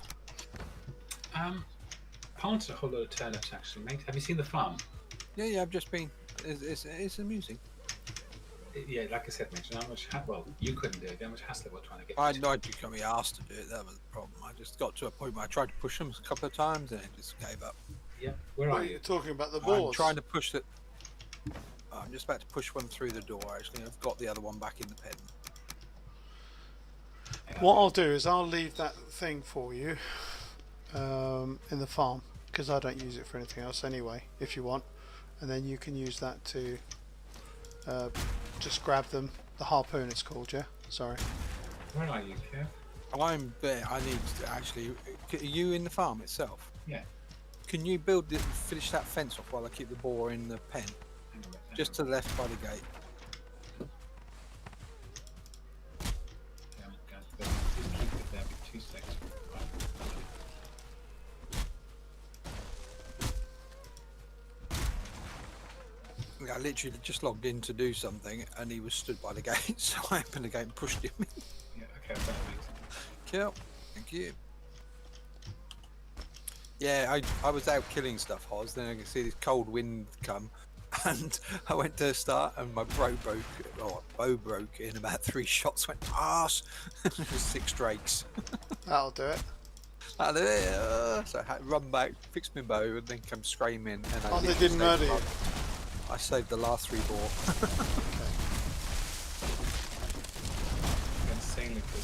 Planted a whole lot of turnips actually, mate. Have you seen the farm? Yeah, I've just been. It's amusing. Yeah, like I said, mate. How much? Well, you couldn't do it. How much hassle we're trying to get. I got me asked to do it. That was the problem. I just got to a point where I tried to push them a couple of times and it just gave up. Yeah. Where What are are you? you talking about, the I'm boards? trying to push that. I'm just about to push one through the door. Actually, I've got the other one back in the pen. What I'll do is I'll leave that thing for you in the farm because I don't use it for anything else anyway. If you want, and then you can use that to just grab them. The harpoon it's called, yeah. Sorry. Where are you, Kev? I'm there. I need to actually. Are you in the farm itself? Yeah. Can you finish that fence off while I keep the boar in the pen? Hang on a minute, Just to the left by the gate. Yeah, guys, just keep it there for 2 seconds. I literally just logged in to do something, and he was stood by the gate, so I opened the gate and pushed him in. Yeah, okay, I've got it. Cool. Thank you. Yeah, I was out killing stuff, Hoz. Then I could see this cold wind come, and I went to start, and my bow broke in about 3 shots. Went pass. There was 6 drakes. That'll do it. So I had to run back, fix my bow, and then come screaming. And Oh, they didn't murder you. I saved the last 3 boar. Okay. Again, sailing for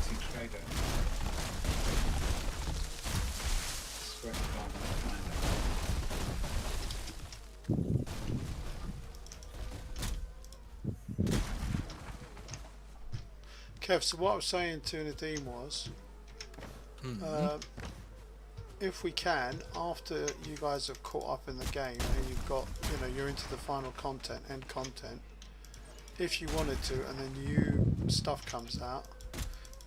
2 trader. Swear to God, I'll find Kev, so what I was saying to Nadeem was, if we can, after you guys have caught up in the game and you've got, you're into the final end content, if you wanted to, and then new stuff comes out,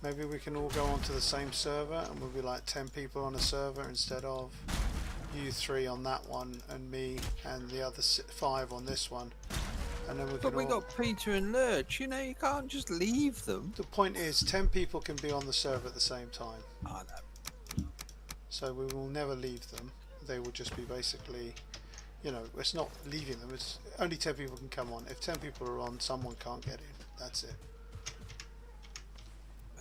maybe we can all go onto the same server and we'll be like 10 people on a server instead of you 3 on that one and me and the other 5 on this one. And then we But we got Peter and Lurch, you can't just leave them. The point is 10 people can be on the server at the same time. I know. So we will never leave them. They will just be basically, it's not leaving them. It's only 10 people can come on. If 10 people are on, someone can't get in. That's it.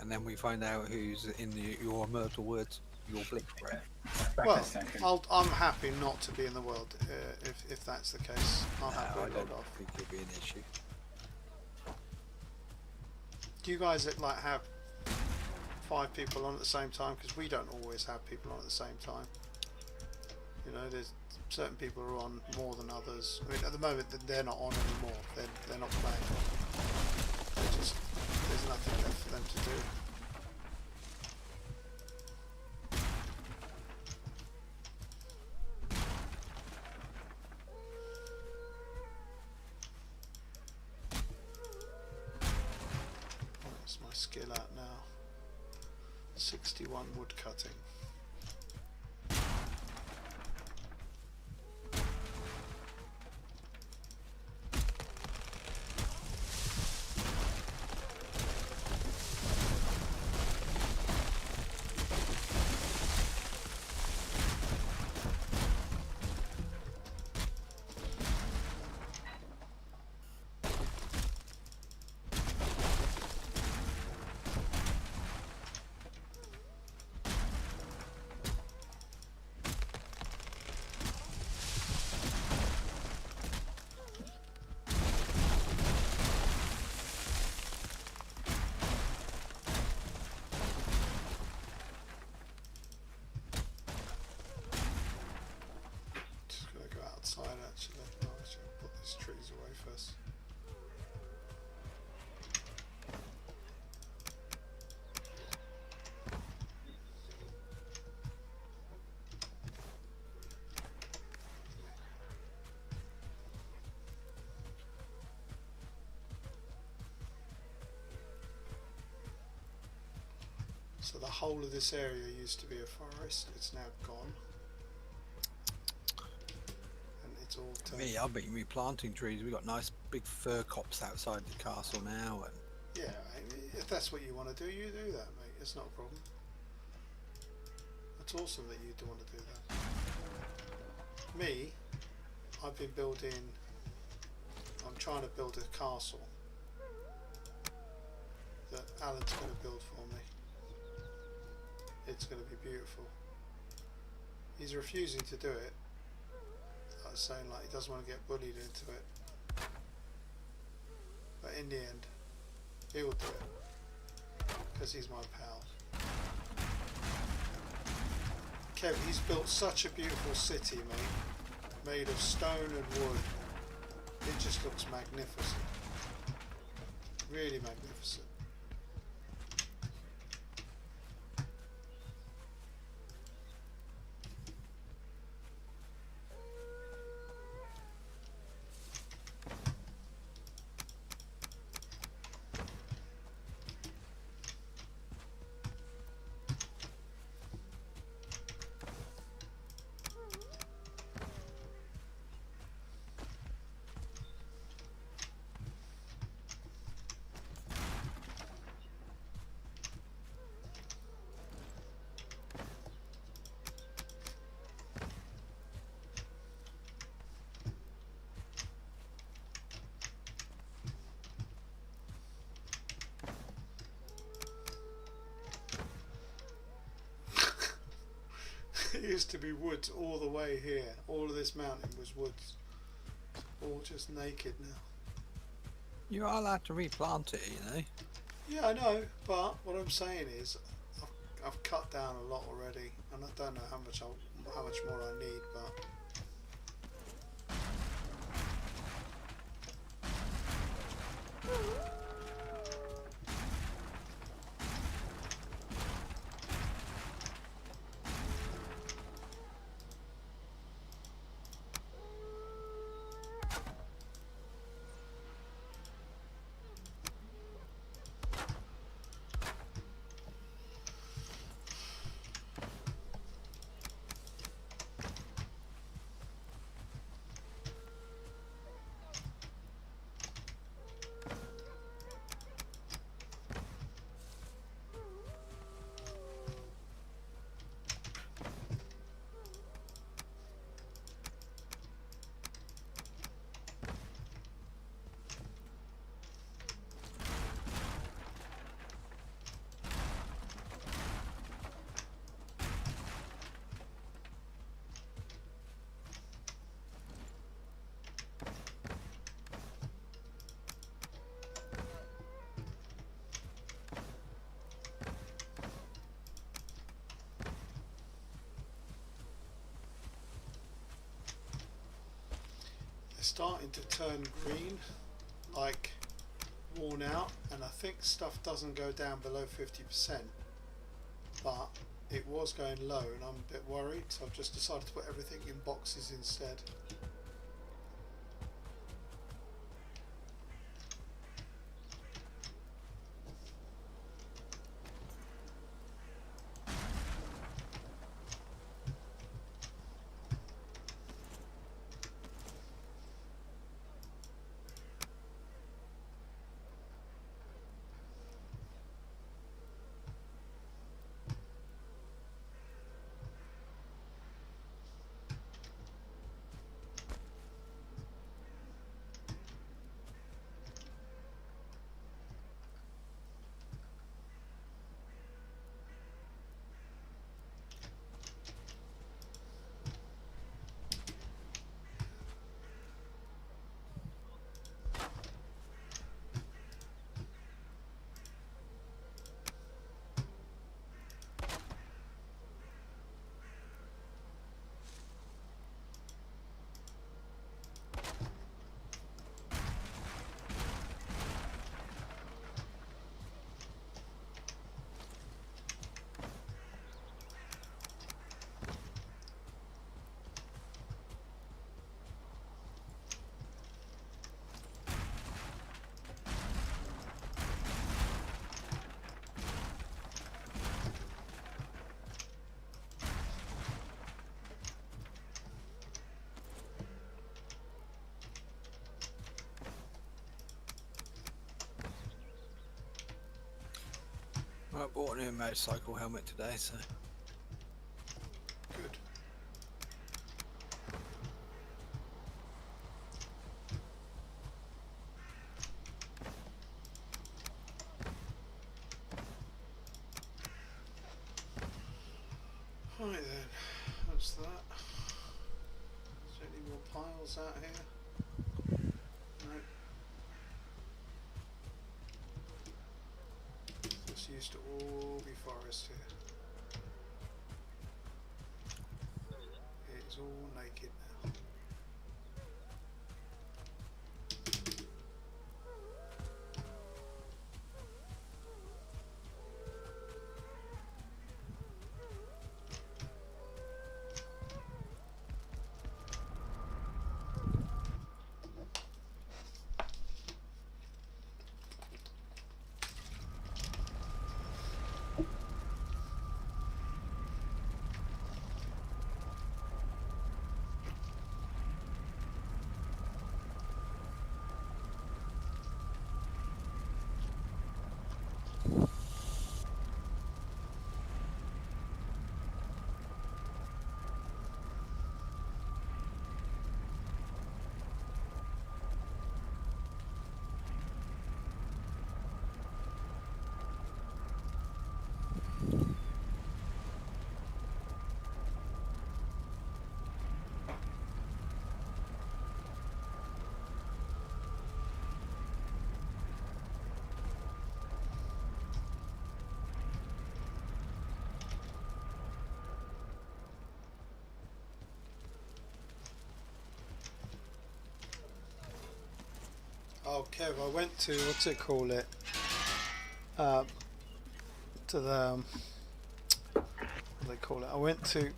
And then we find out who's in your immortal words, your blip breath. Back Well, a second. I'm happy not to be in the world if that's the case. I'll No, happily I log don't off. think it'll be an issue. Do you guys have 5 people on at the same time? Because we don't always have people on at the same time. There's certain people who are on more than others. I mean, at the moment they're not on anymore. They're not playing. There's nothing left for them to do. What's my skill at now? 61 wood cutting. Actually, no, I should put these trees away first. So the whole of this area used to be a forest. It's now gone. All Me, I've been replanting trees. We've got nice big fir copse outside the castle now, and yeah, if that's what you want to do, you do that, mate. It's not a problem. That's awesome that you do want to do that. Me, I've been I'm trying to build a castle that Alan's going to build for me. It's going to be beautiful. He's refusing to do it. Saying he doesn't want to get bullied into it, but in the end he will do it. because he's my pal. Kev, he's built such a beautiful city, mate, made of stone and wood. It just looks magnificent. Really magnificent. It used to be woods all the way here. All of this mountain was woods. All just naked now. You are allowed to replant it, you know. Yeah, I know, but what I'm saying is, I've cut down a lot already, and I don't know how much more I need, but. Starting to turn green, like worn out, and I think stuff doesn't go down below 50%, but it was going low and I'm a bit worried, so I've just decided to put everything in boxes instead. I bought a new motorcycle helmet today, so Good. Right then, that's that. Is there any more piles out here? No. Just use used to all be forest here. It's all naked now. Oh, Kev, I went to, what's it call it? To the, what do they call it? I went to,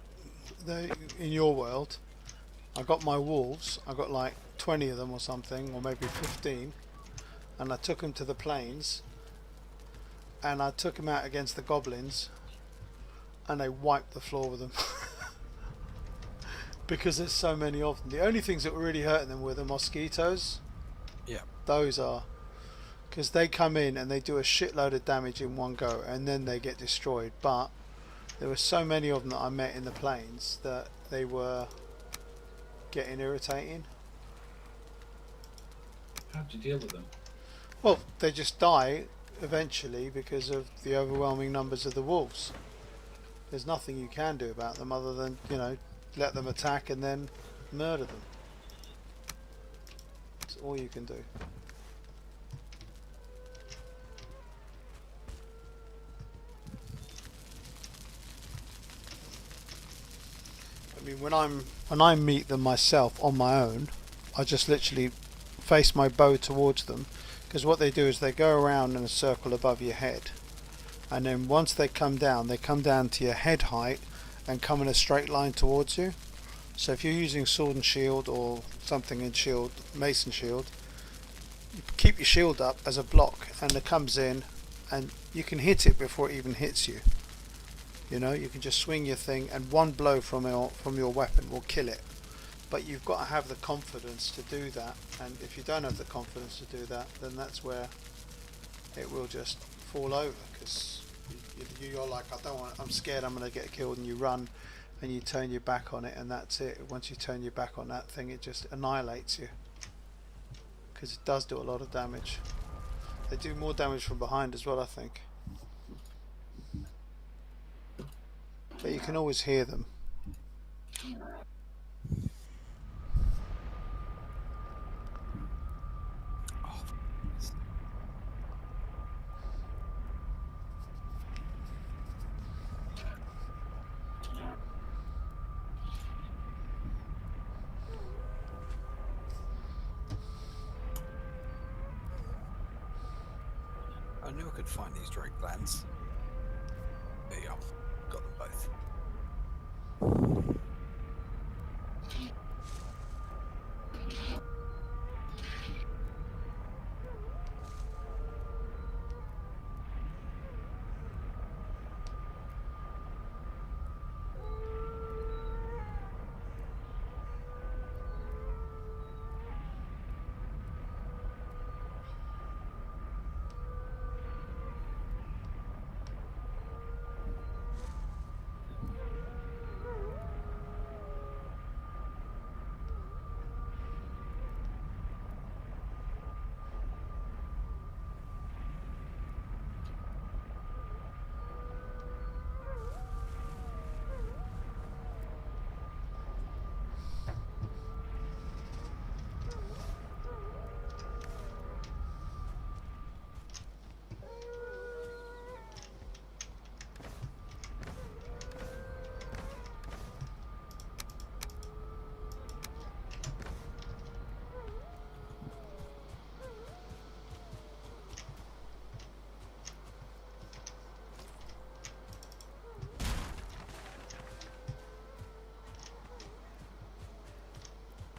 in your world, I got my wolves, I got like 20 of them or something, or maybe 15, and I took them to the plains, and I took them out against the goblins, and they wiped the floor with them. Because there's so many of them. The only things that were really hurting them were the mosquitoes. Yeah. Those are, because they come in and they do a shitload of damage in one go and then they get destroyed. But there were so many of them that I met in the plains that they were getting irritating. How'd you deal with them? Well, they just die eventually because of the overwhelming numbers of the wolves. There's nothing you can do about them other than, you know, let them attack and then murder them. That's all you can do. I mean, when I meet them myself on my own, I just literally face my bow towards them, because what they do is they go around in a circle above your head, and then once they come down to your head height and come in a straight line towards you. So if you're using sword and shield or something in shield, mason shield, you keep your shield up as a block, and it comes in and you can hit it before it even hits you. You know, you can just swing your thing and one blow from your weapon will kill it. But you've got to have the confidence to do that, and if you don't have the confidence to do that, then that's where it will just fall over, because you're like, I'm scared I'm going to get killed, and you run and you turn your back on it, and that's it. Once you turn your back on that thing, it just annihilates you, because it does do a lot of damage. They do more damage from behind as well, I think. But you can always hear them. I knew I could find these drake glands. There you go. Got them both.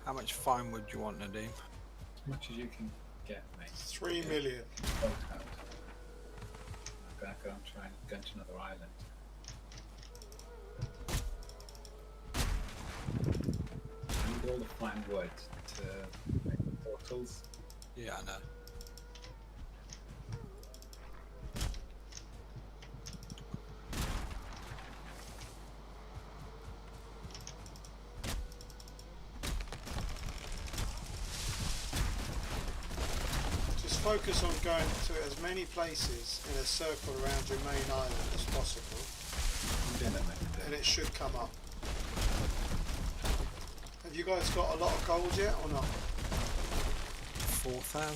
How much fine would you want, Nadeem? As much as you can get, mate. 3 million. Boat out. I'm gonna go and try and go to another island. I need all the fine wood to make portals. Yeah, I know. Just focus on going to as many places in a circle around your main island as possible, I'm doing that, mate. and it should come up. Have you guys got a lot of gold yet or not? 4,000?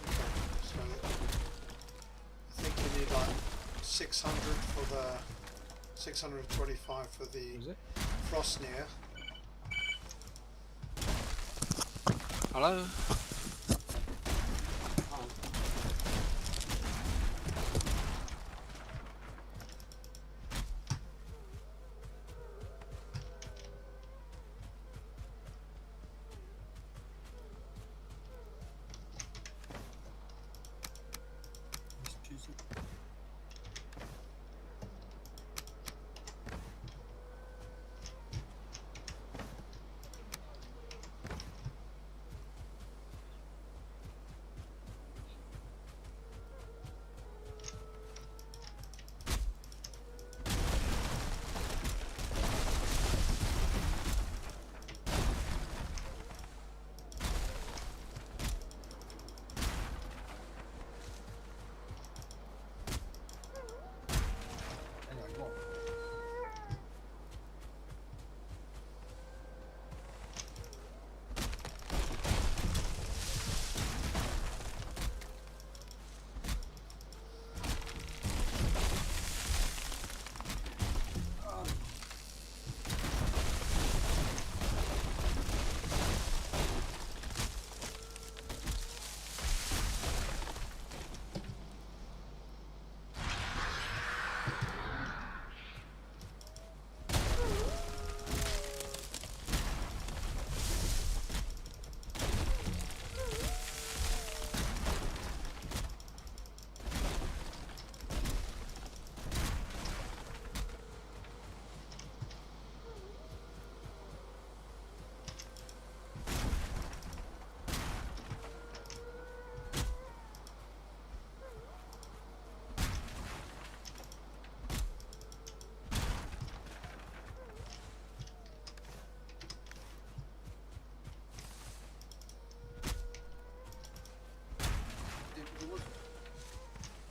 Okay, so I think you need like 600 for the 625 for the Is it? Frostnir. Hello?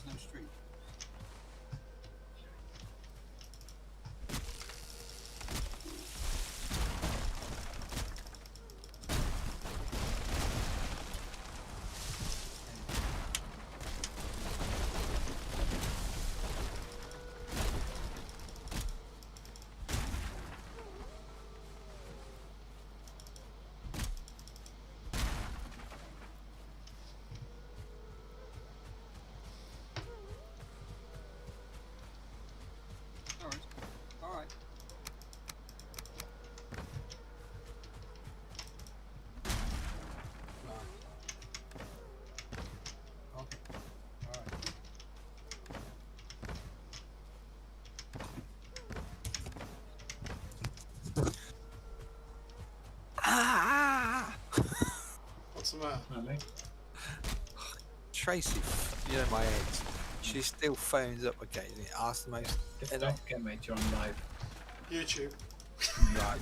No street. All right. Okay. All right. Ah! What's the matter? Right, mate. Tracy, you know my ex. She still phones up occasionally, asks the most. Just don't forget, mate, you're on live. YouTube. Right.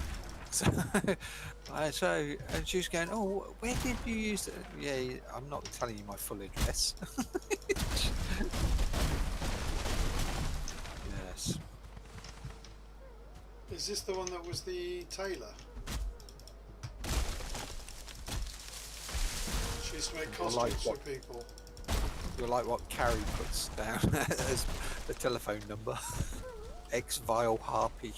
And she's going, oh, where did you use it? Yeah, I'm not telling you my full address. Yes. Is this the one that was the tailor? She used to make I like costumes for what- people. You're like what Carrie puts down as the telephone number. Ex-vile harpy.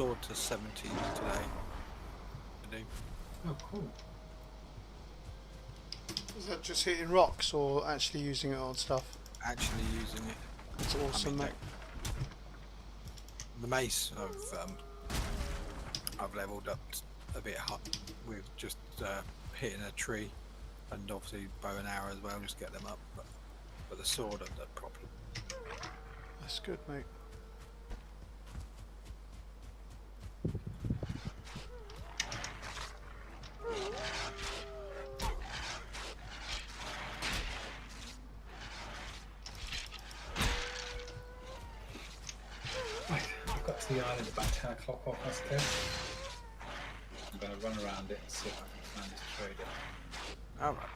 sword to 70 today. To do. Oh, cool. Is that just hitting rocks or actually using it on stuff? Actually using it. It's awesome, mean, mate. The mace I've leveled up a bit with just hitting a tree, and obviously bow and arrow as well, just get them up. But the sword I've done properly. That's good, mate. Right, I've got to the island about 10 o'clock off us there. I'm going to run around it and see if I can find this trader. Alright.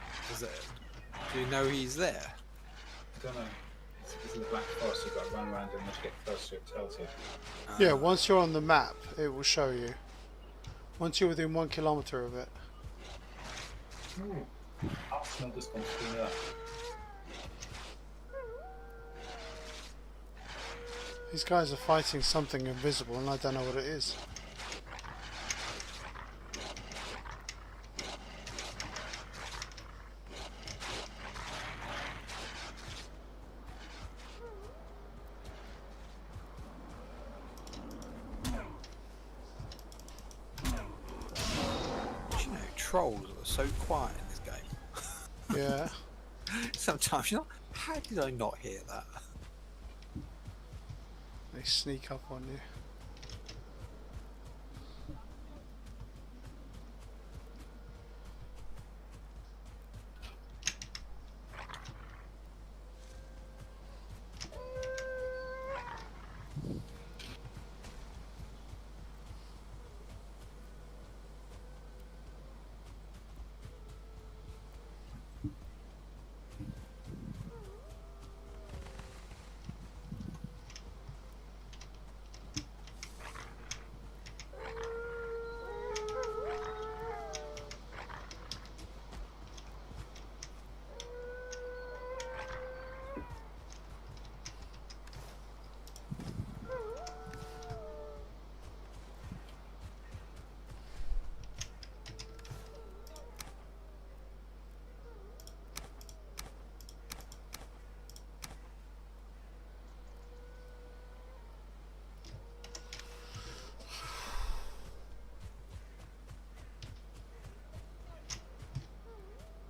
Do you know he's there? I don't know. It's in the Black Forest, you've got to run around it, and once you get closer it tells you. Yeah, once you're on the map, it will show you. Once you're within 1 kilometre of it. Ooh. Arsenal just gone through that. These guys are fighting something invisible and I don't know what it is. You know, trolls are so quiet in this game. Yeah. Sometimes you're not, how did I not hear that? They sneak up on you.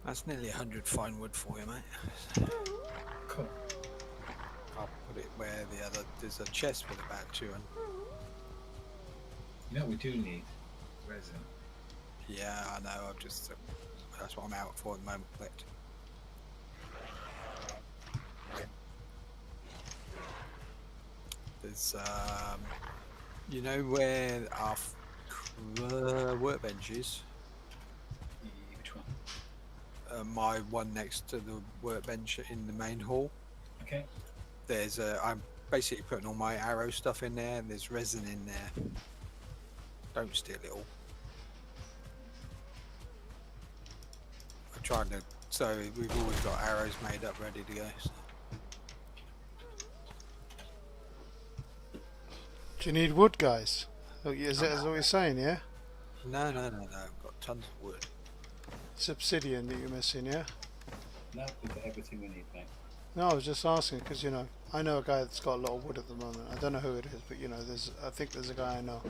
That's nearly 100 fine wood for you, mate. Cool. I'll put it where there's a chest with about 200. You know what we do need? Resin. Yeah, I know, that's what I'm out for at the moment, collect. There's, you know where our workbench is? Which one? My one next to the workbench in the main hall. Okay. There's I'm basically putting all my arrow stuff in there, and there's resin in there. Don't steal it all. I'm trying to, so we've always got arrows made up ready to go. So. Do you need wood, guys? Is that what you're saying, yeah? No, I've got tons of wood. It's obsidian that you're missing, yeah? No, we've got everything we need, mate. No, I was just asking because, you know, I know a guy that's got a lot of wood at the moment. I don't know who it is, but, you know, I think there's a guy I know.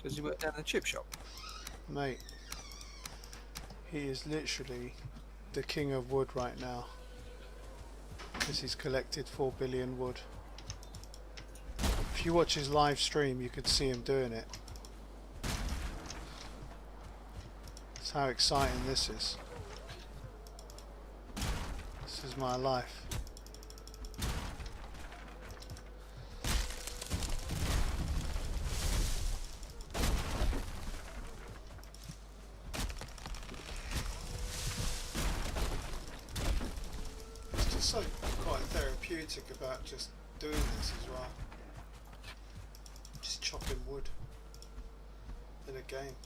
Does he work down the chip shop? Mate, he is literally the king of wood right now. Because he's collected 4 billion wood. If you watch his live stream, you could see him doing it. That's how exciting this is. This is my life. It's just so quite therapeutic about just doing this as well. Just chopping wood in a game.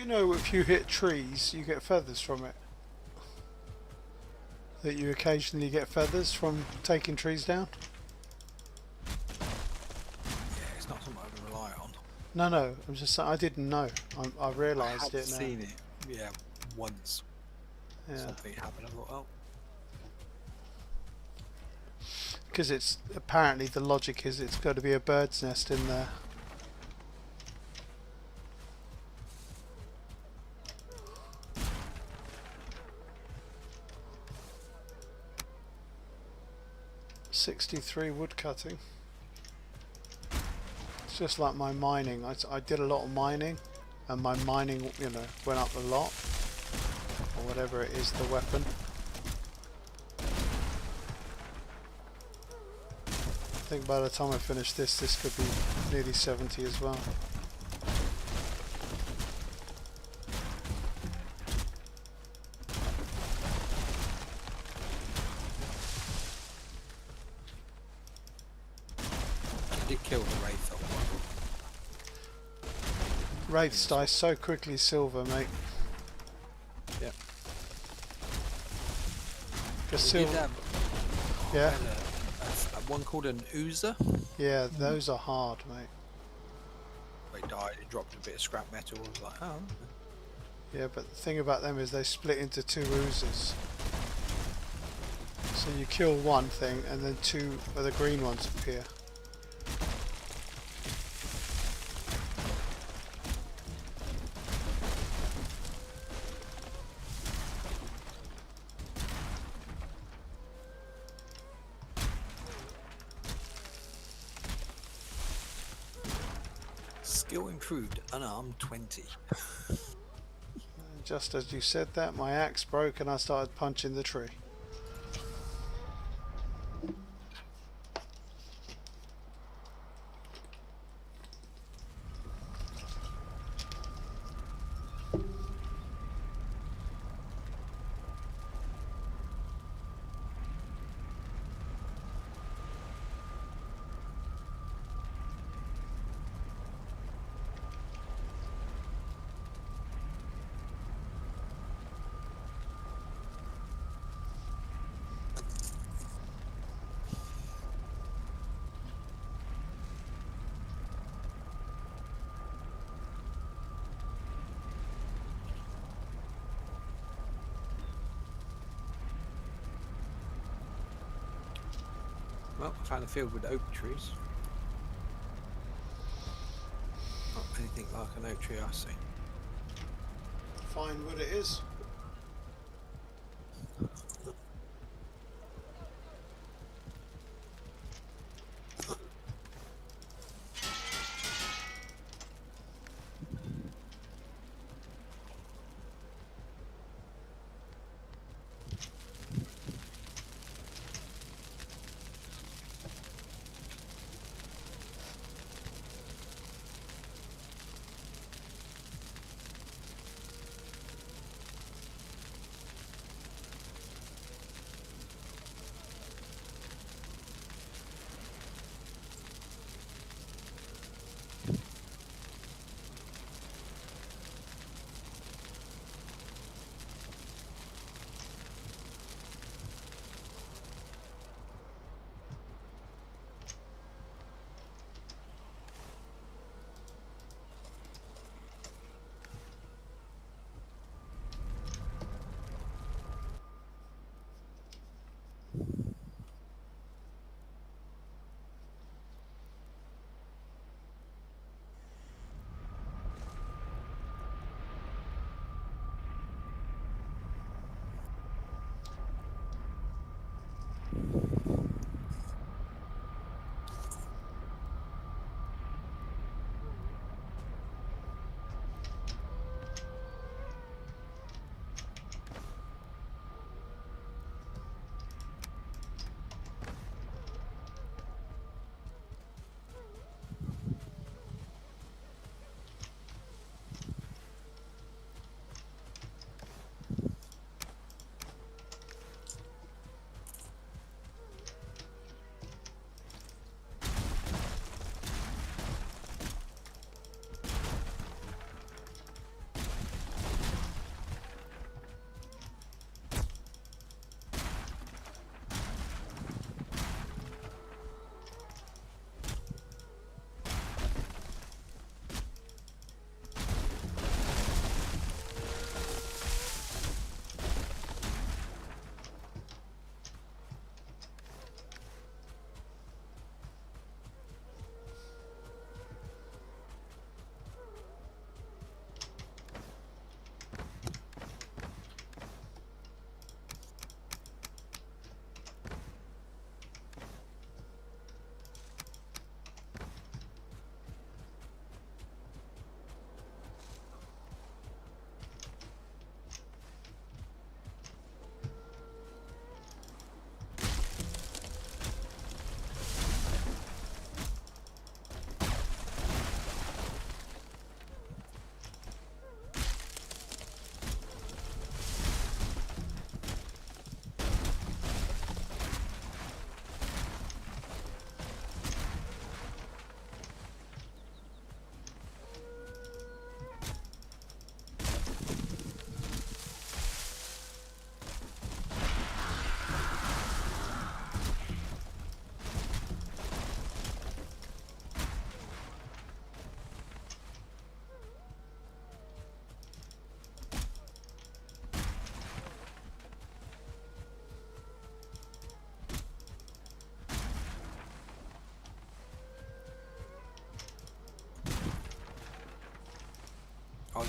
Do you know if you hit trees, you get feathers from it? That you occasionally get feathers from taking trees down? Yeah, it's not something I can rely on. No, no. I'm just saying. I didn't know. I I realised had it now. seen it, yeah, once. Yeah. Something happened. I thought, oh, Because it's apparently the logic is it's got to be a bird's nest in there. $63 wood cutting. It's just like my mining. I did a lot of mining, and my mining, you know, went up a lot, or whatever it is, the weapon. I think by the time I finish this, this could be nearly 70 as well. I did kill the wraith at one. Wraiths die so quickly silver, mate. Yep. Because We did silver, have, yeah, had a one called an oozer. yeah, those are hard, mate. They died. It dropped a bit of scrap metal. I was like, oh. Yeah, but the thing about them is they split into two oozes. So you kill one thing, and then two of the green ones appear. Skill improved. Unarmed 20. Just as you said that, my axe broke and I started punching the tree. Well, I found a field with oak trees. Not anything like an oak tree I've seen. Fine wood it is.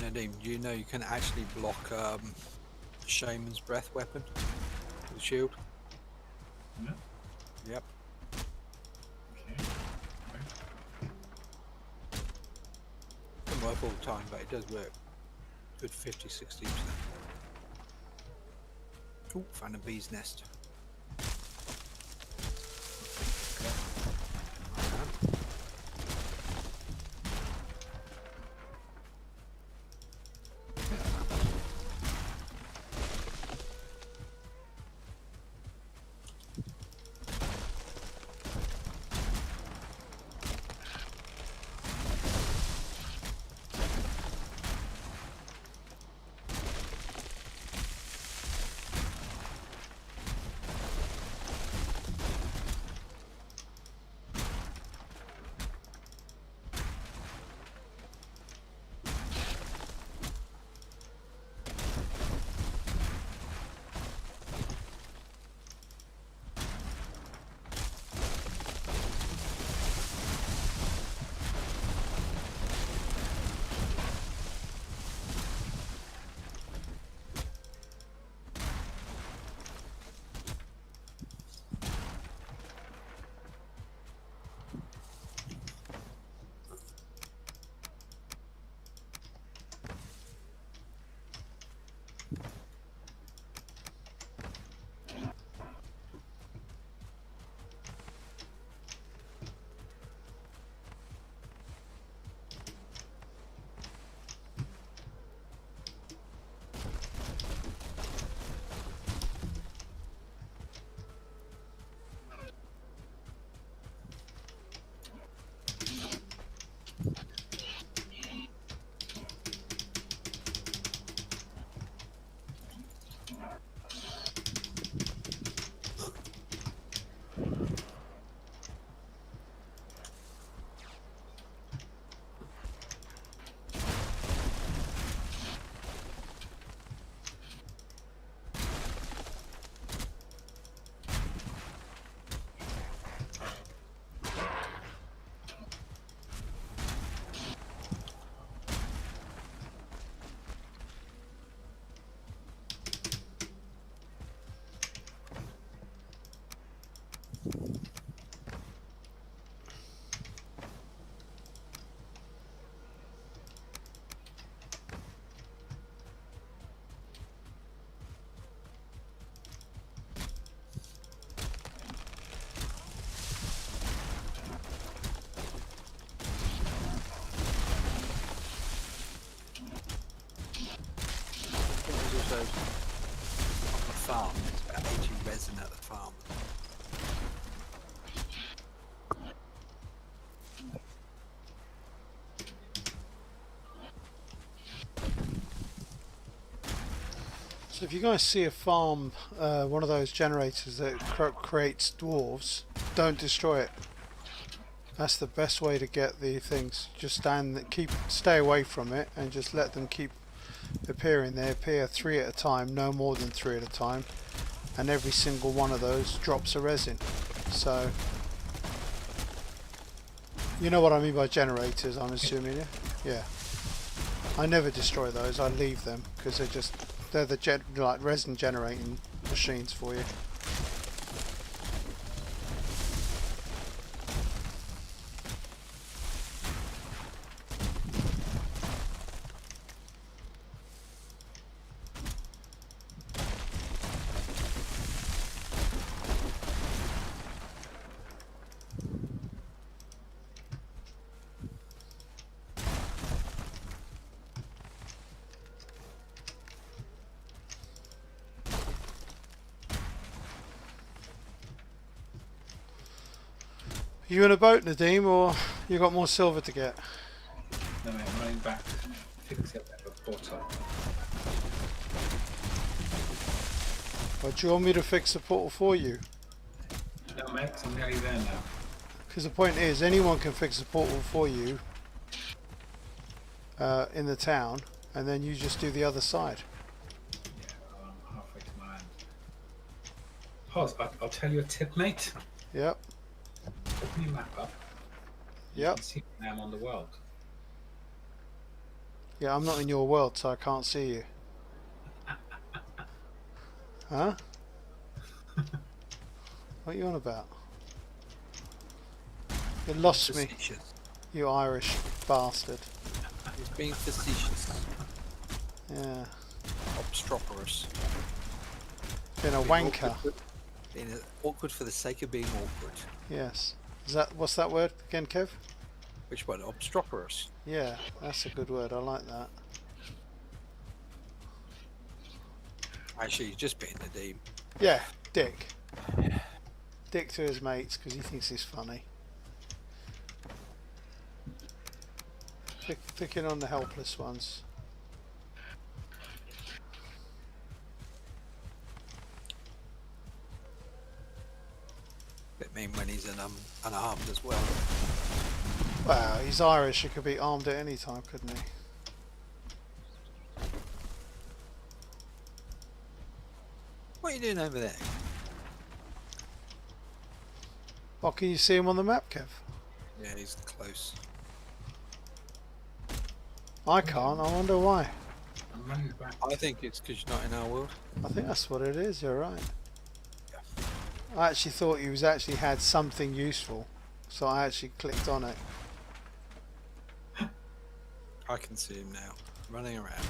Nadim, do you know you can actually block Shaman's breath weapon with a shield? No? Yep. Okay. Doesn't work all the time, but it does work. Good 50-60%. Oh, found a bee's nest. There's also a farm. There's about 80 resin at the farm. So if you guys see a farm, one of those generators that creates dwarves, don't destroy it. That's the best way to get the things. Just stay away from it, and just let them keep appearing. They appear 3 at a time, no more than 3 at a time, and every single one of those drops a resin. So you know what I mean by generators, I'm assuming. Yeah. I never destroy those. I leave them because they're the like resin generating machines for you. You in a boat, Nadim, or you got more silver to get? No, mate, I'm running back to fix it at the portal. Or do you want me to fix the portal for you? No, mate, I'm nearly there now. Because the point is, anyone can fix the portal for you in the town, and then you just do the other side. Yeah, well, I'm halfway to my end. Pause, I'll tell you a tip, mate. Yep. Open your map up. You Yep. can see where I am on the world. Yeah, I'm not in your world, so I can't see you. Huh? What are you on about? You lost me, Facetious. you Irish bastard. He's being facetious. Yeah. Obstroporous. Being a Being wanker. awkward for the sake of being awkward. Yes. What's that word again, Kev? Which one? Obstroporous. Yeah, that's a good word. I like that. Actually, he's just being the dean. Yeah, dick. Dick to his mates because he thinks he's funny. Picking on the helpless ones. Bit mean when he's unarmed as well. Well, he's Irish. He could be armed at any time, couldn't he? What are you doing over there? Well, can you see him on the map, Kev? Yeah, he's close. I can't. I wonder why. I'm running back. I think it's because you're not in our world. I think that's what it is. You're right. Yeah. I actually thought he was actually had something useful, so I actually clicked on it. I can see him now, running around.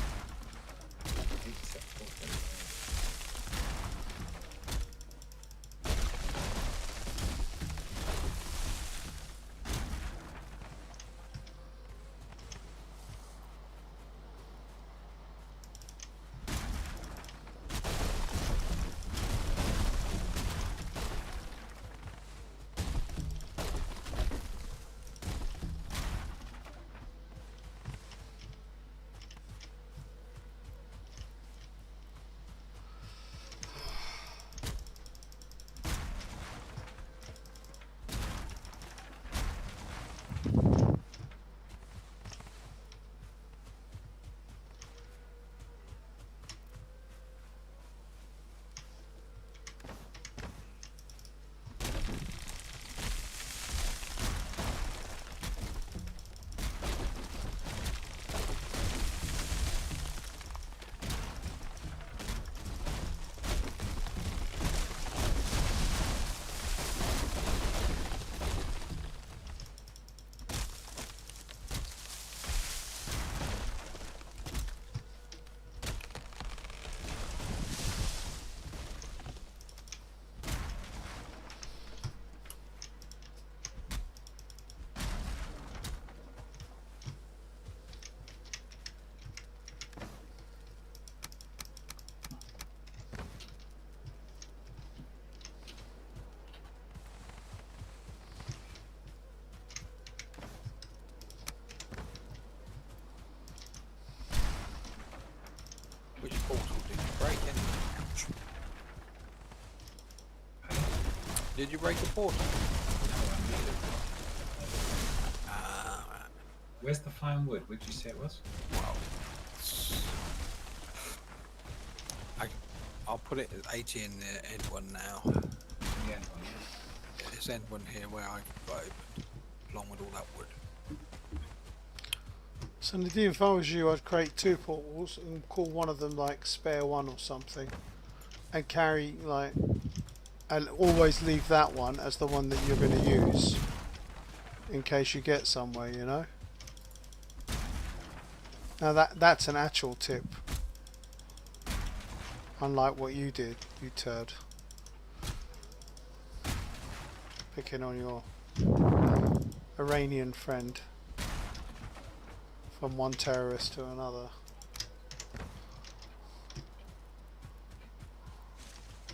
Which portal did you break anyway? Did you break the portal? Right. Where's the fine wood? Would you say it was? Well, I'll put it at 80 in the end one now. The end one, yeah. This end one here where I got opened, along with all that wood. So Nadine, if I was you, I'd create 2 portals and call one of them like spare one or something, and carry like, and always leave that one as the one that you're going to use in case you get somewhere, you know. Now that's an actual tip, unlike what you did, you turd. Picking on your Iranian friend. From one terrorist to another.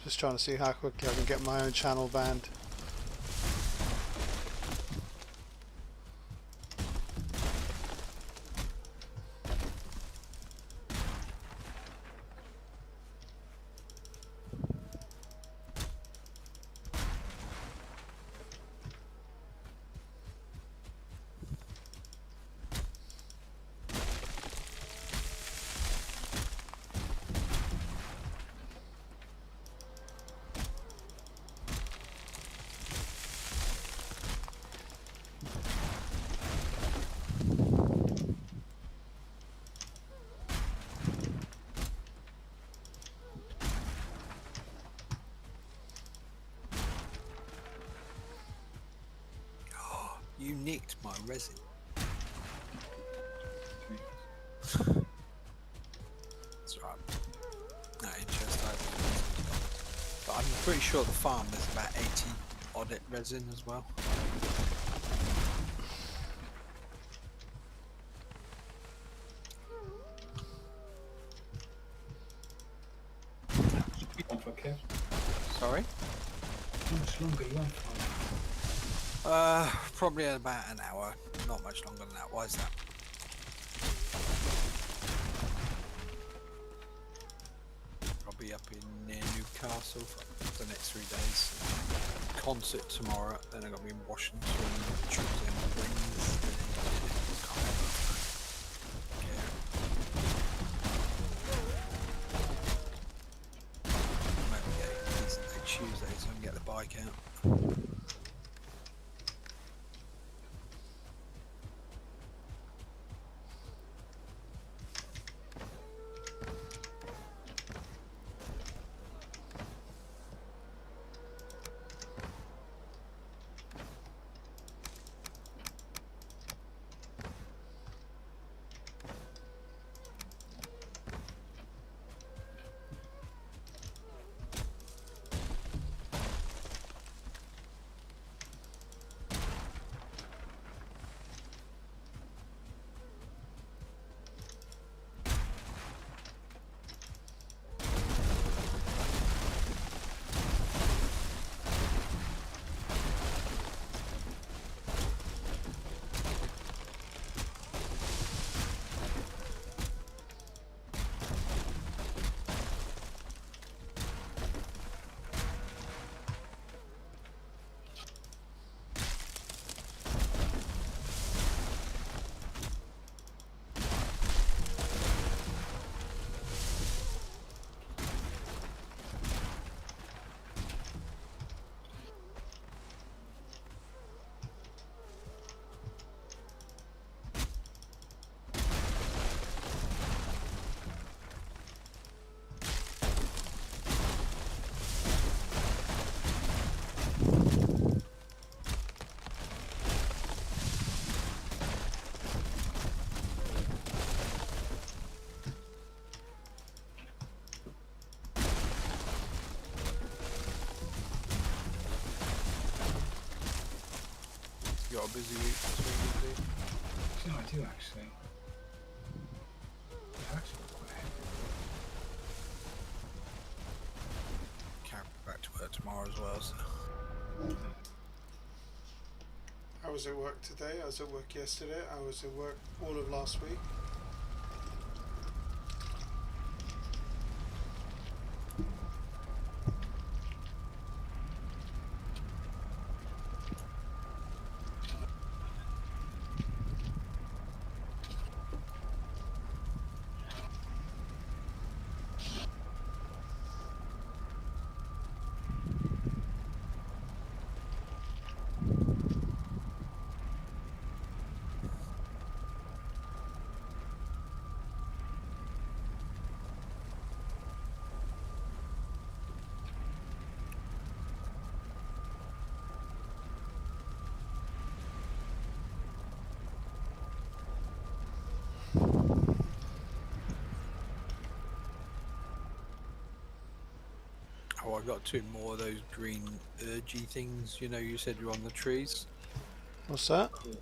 Just trying to see how quickly I can get my own channel banned. You nicked my resin. That's right. Not interested. But I'm pretty sure the farm there's about 80 odd resin as well. On for Kev. Sorry? How much longer you on for? Probably about an hour. Not much longer than that. Why is that? I'll be up in near Newcastle for the next 3 days. Concert tomorrow. Then I'm gonna be in Washington Tuesday and Wednesday. Can't remember. Yeah. Maybe get a decent day Tuesday so I can get the bike out. You got a busy week this week, do you? No, I do actually. Yeah, actually quite hectic. Can't be back to work tomorrow as well, so. I was at work today, I was at work yesterday, I was at work all of last week. Oh, I got 2 more of those green urgy things. You know, you said you're on the trees. What's that? Cool.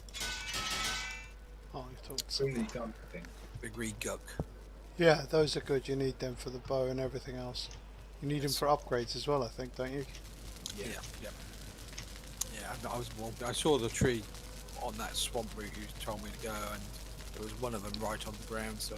Oh, you talked Really something. done thing. The green gug. Yeah, those are good. You need them for the bow and everything else. You need them for upgrades as well, I think, don't you? Yeah. Yeah. I saw the tree on that swamp route you told me to go, and there was one of them right on the ground. So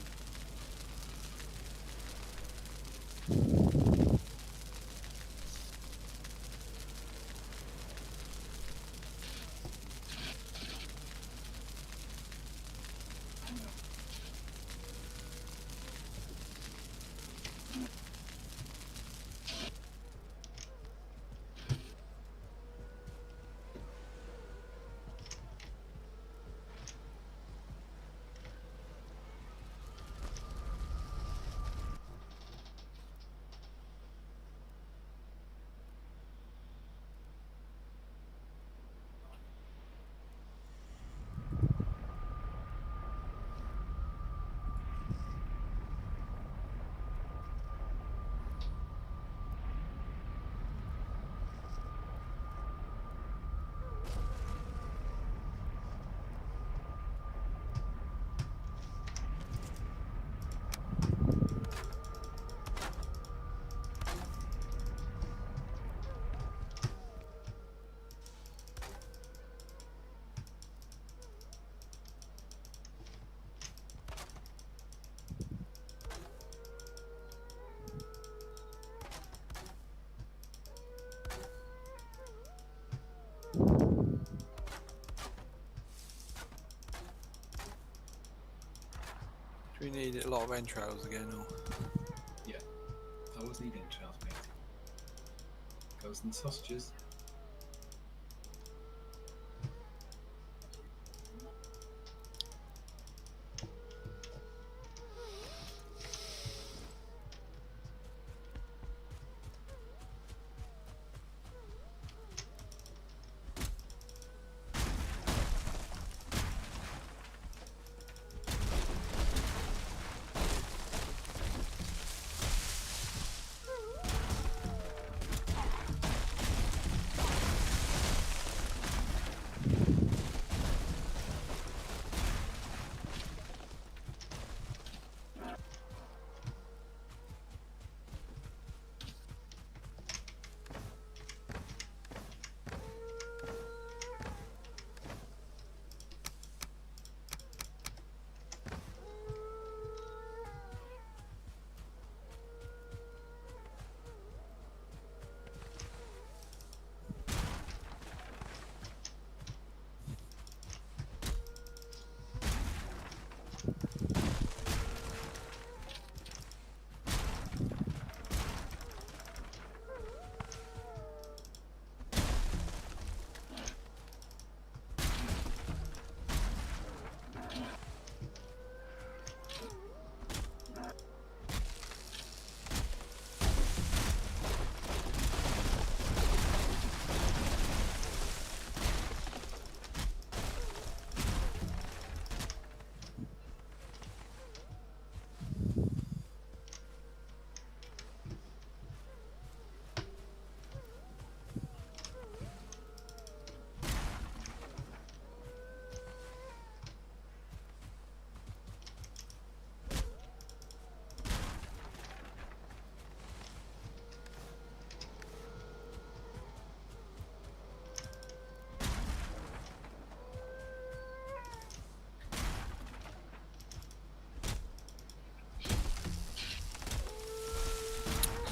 Do we need a lot of entrails again, or? Yeah. I always need entrails, mate. Goes in the sausages.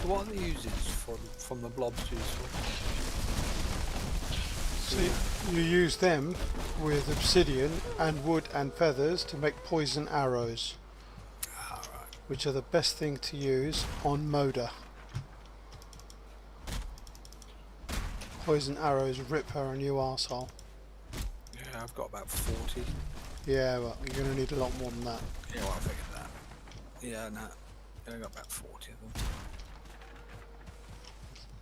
So what are the uses from the blobs useful? So you use them with obsidian and wood and feathers to make poison arrows, which are the best thing to use on Moda. Poison arrows rip her a new arsehole. Yeah, I've got about 40. Yeah, well, you're going to need a lot more than that. Yeah, well, I figured that. Yeah, no. I've got about 40 of them.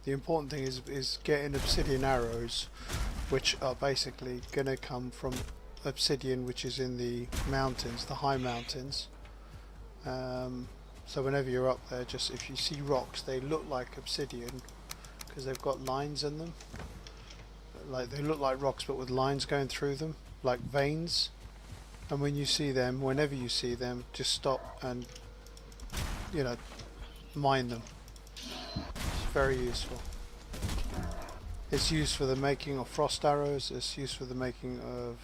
The important thing is getting obsidian arrows, which are basically going to come from obsidian which is in the mountains, the high mountains. So whenever you're up there, just if you see rocks, they look like obsidian because they've got lines in them. Like they look like rocks but with lines going through them, like veins. And when you see them, whenever you see them, just stop and, you know, mine them. It's very useful. It's used for the making of frost arrows. It's used for the making of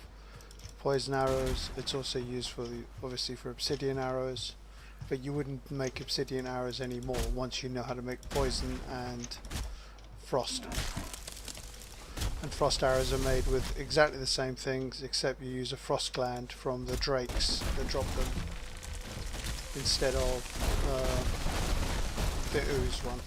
poison arrows. It's also used for obviously for obsidian arrows. But you wouldn't make obsidian arrows anymore once you know how to make poison and frost. And frost arrows are made with exactly the same things, except you use a frost gland from the drakes that drop them instead of the ooze one.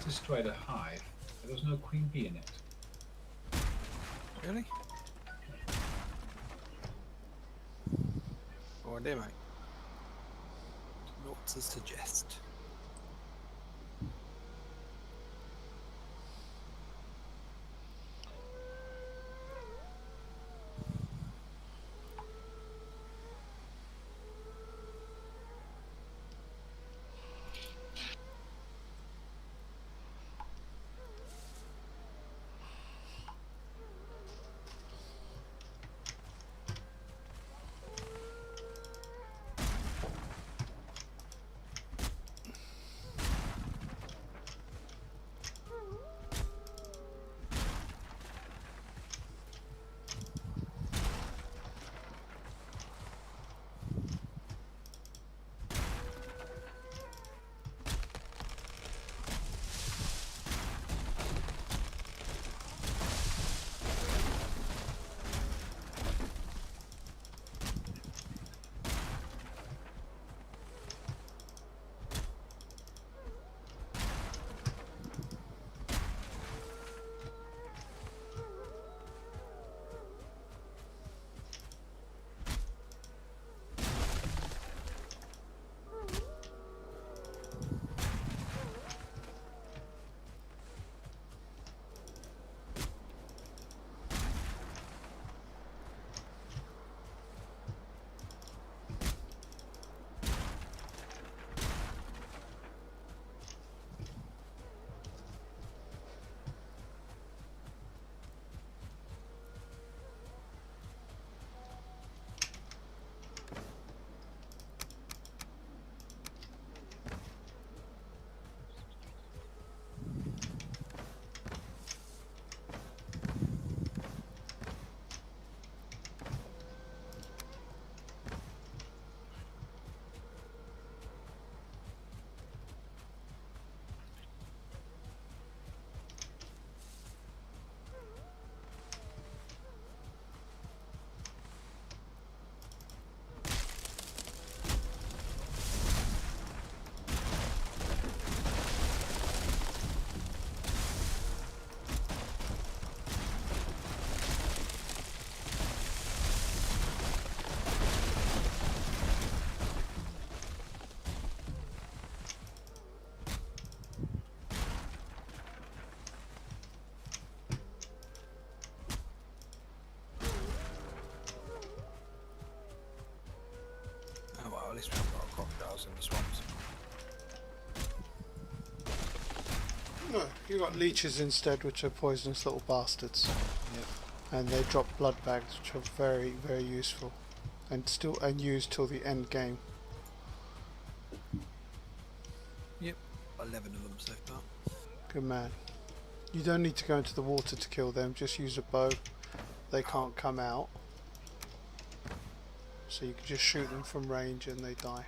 destroyed a hive. There was no queen bee in it. Really? Oh dear, mate. What to suggest? Oh well, at least we've got crocodiles in the swamps. No, you got leeches instead, which are poisonous little bastards. Yep. And they drop blood bags, which are very, very useful, and used till the end game. Yep. 11 of them so far. Good man. You don't need to go into the water to kill them. Just use a bow. They can't come out, so you can just shoot them from range and they die.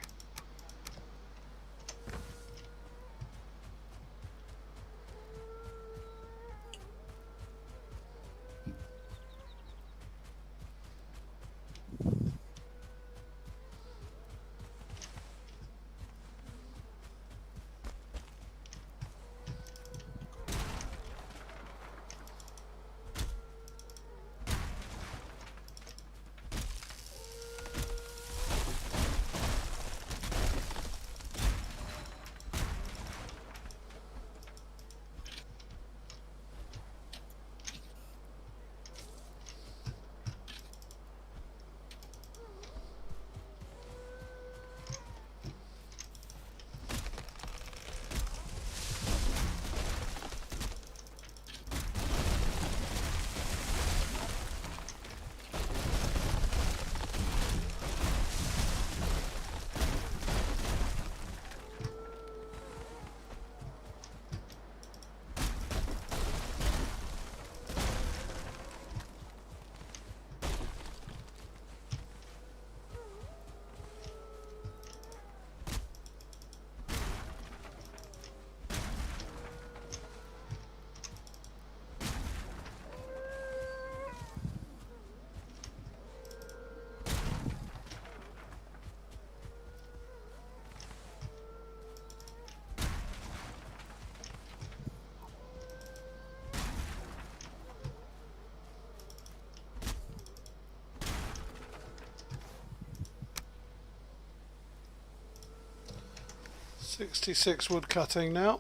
66 wood cutting now.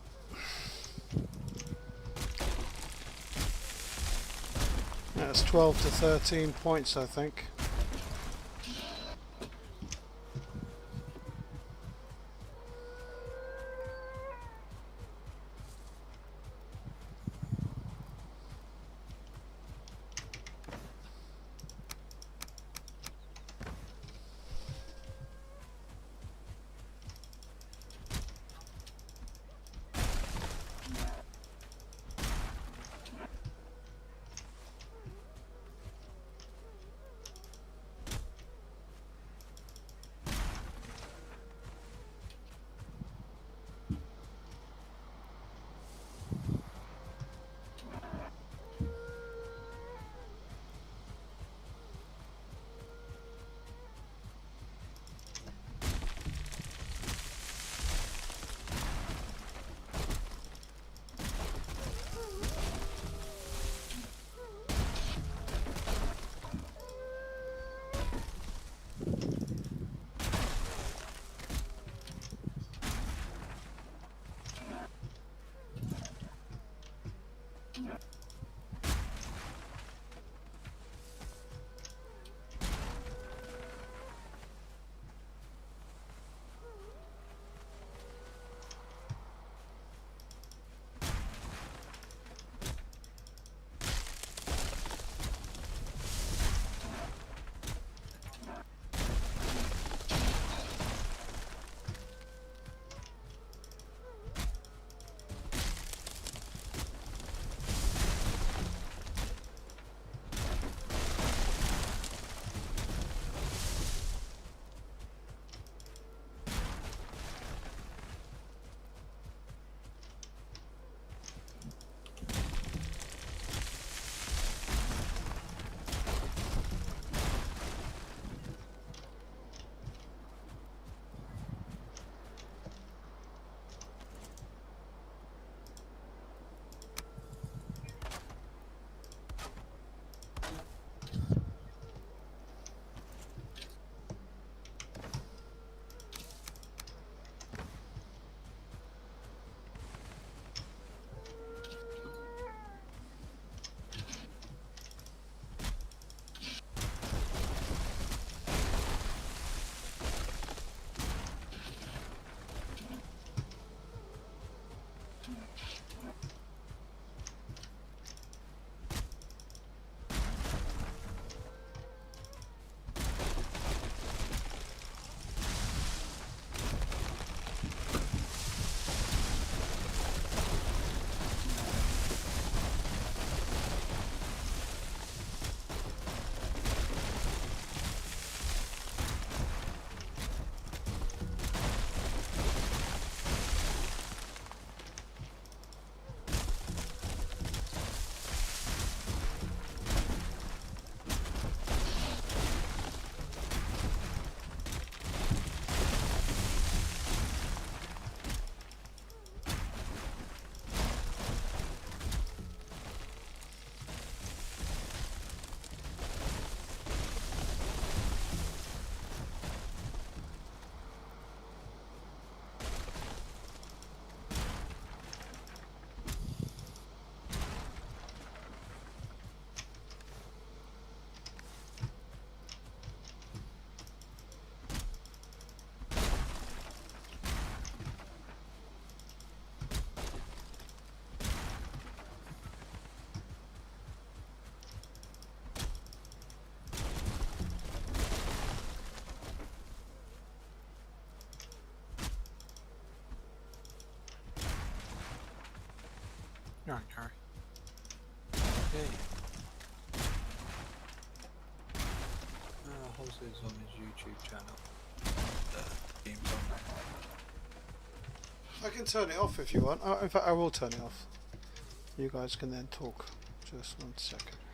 That's 12 to 13 points, I think. Right, Harry. Okay. Horses on his YouTube channel. Games on there. I can turn it off if you want. In fact, I will turn it off. You guys can then talk. Just 1 second.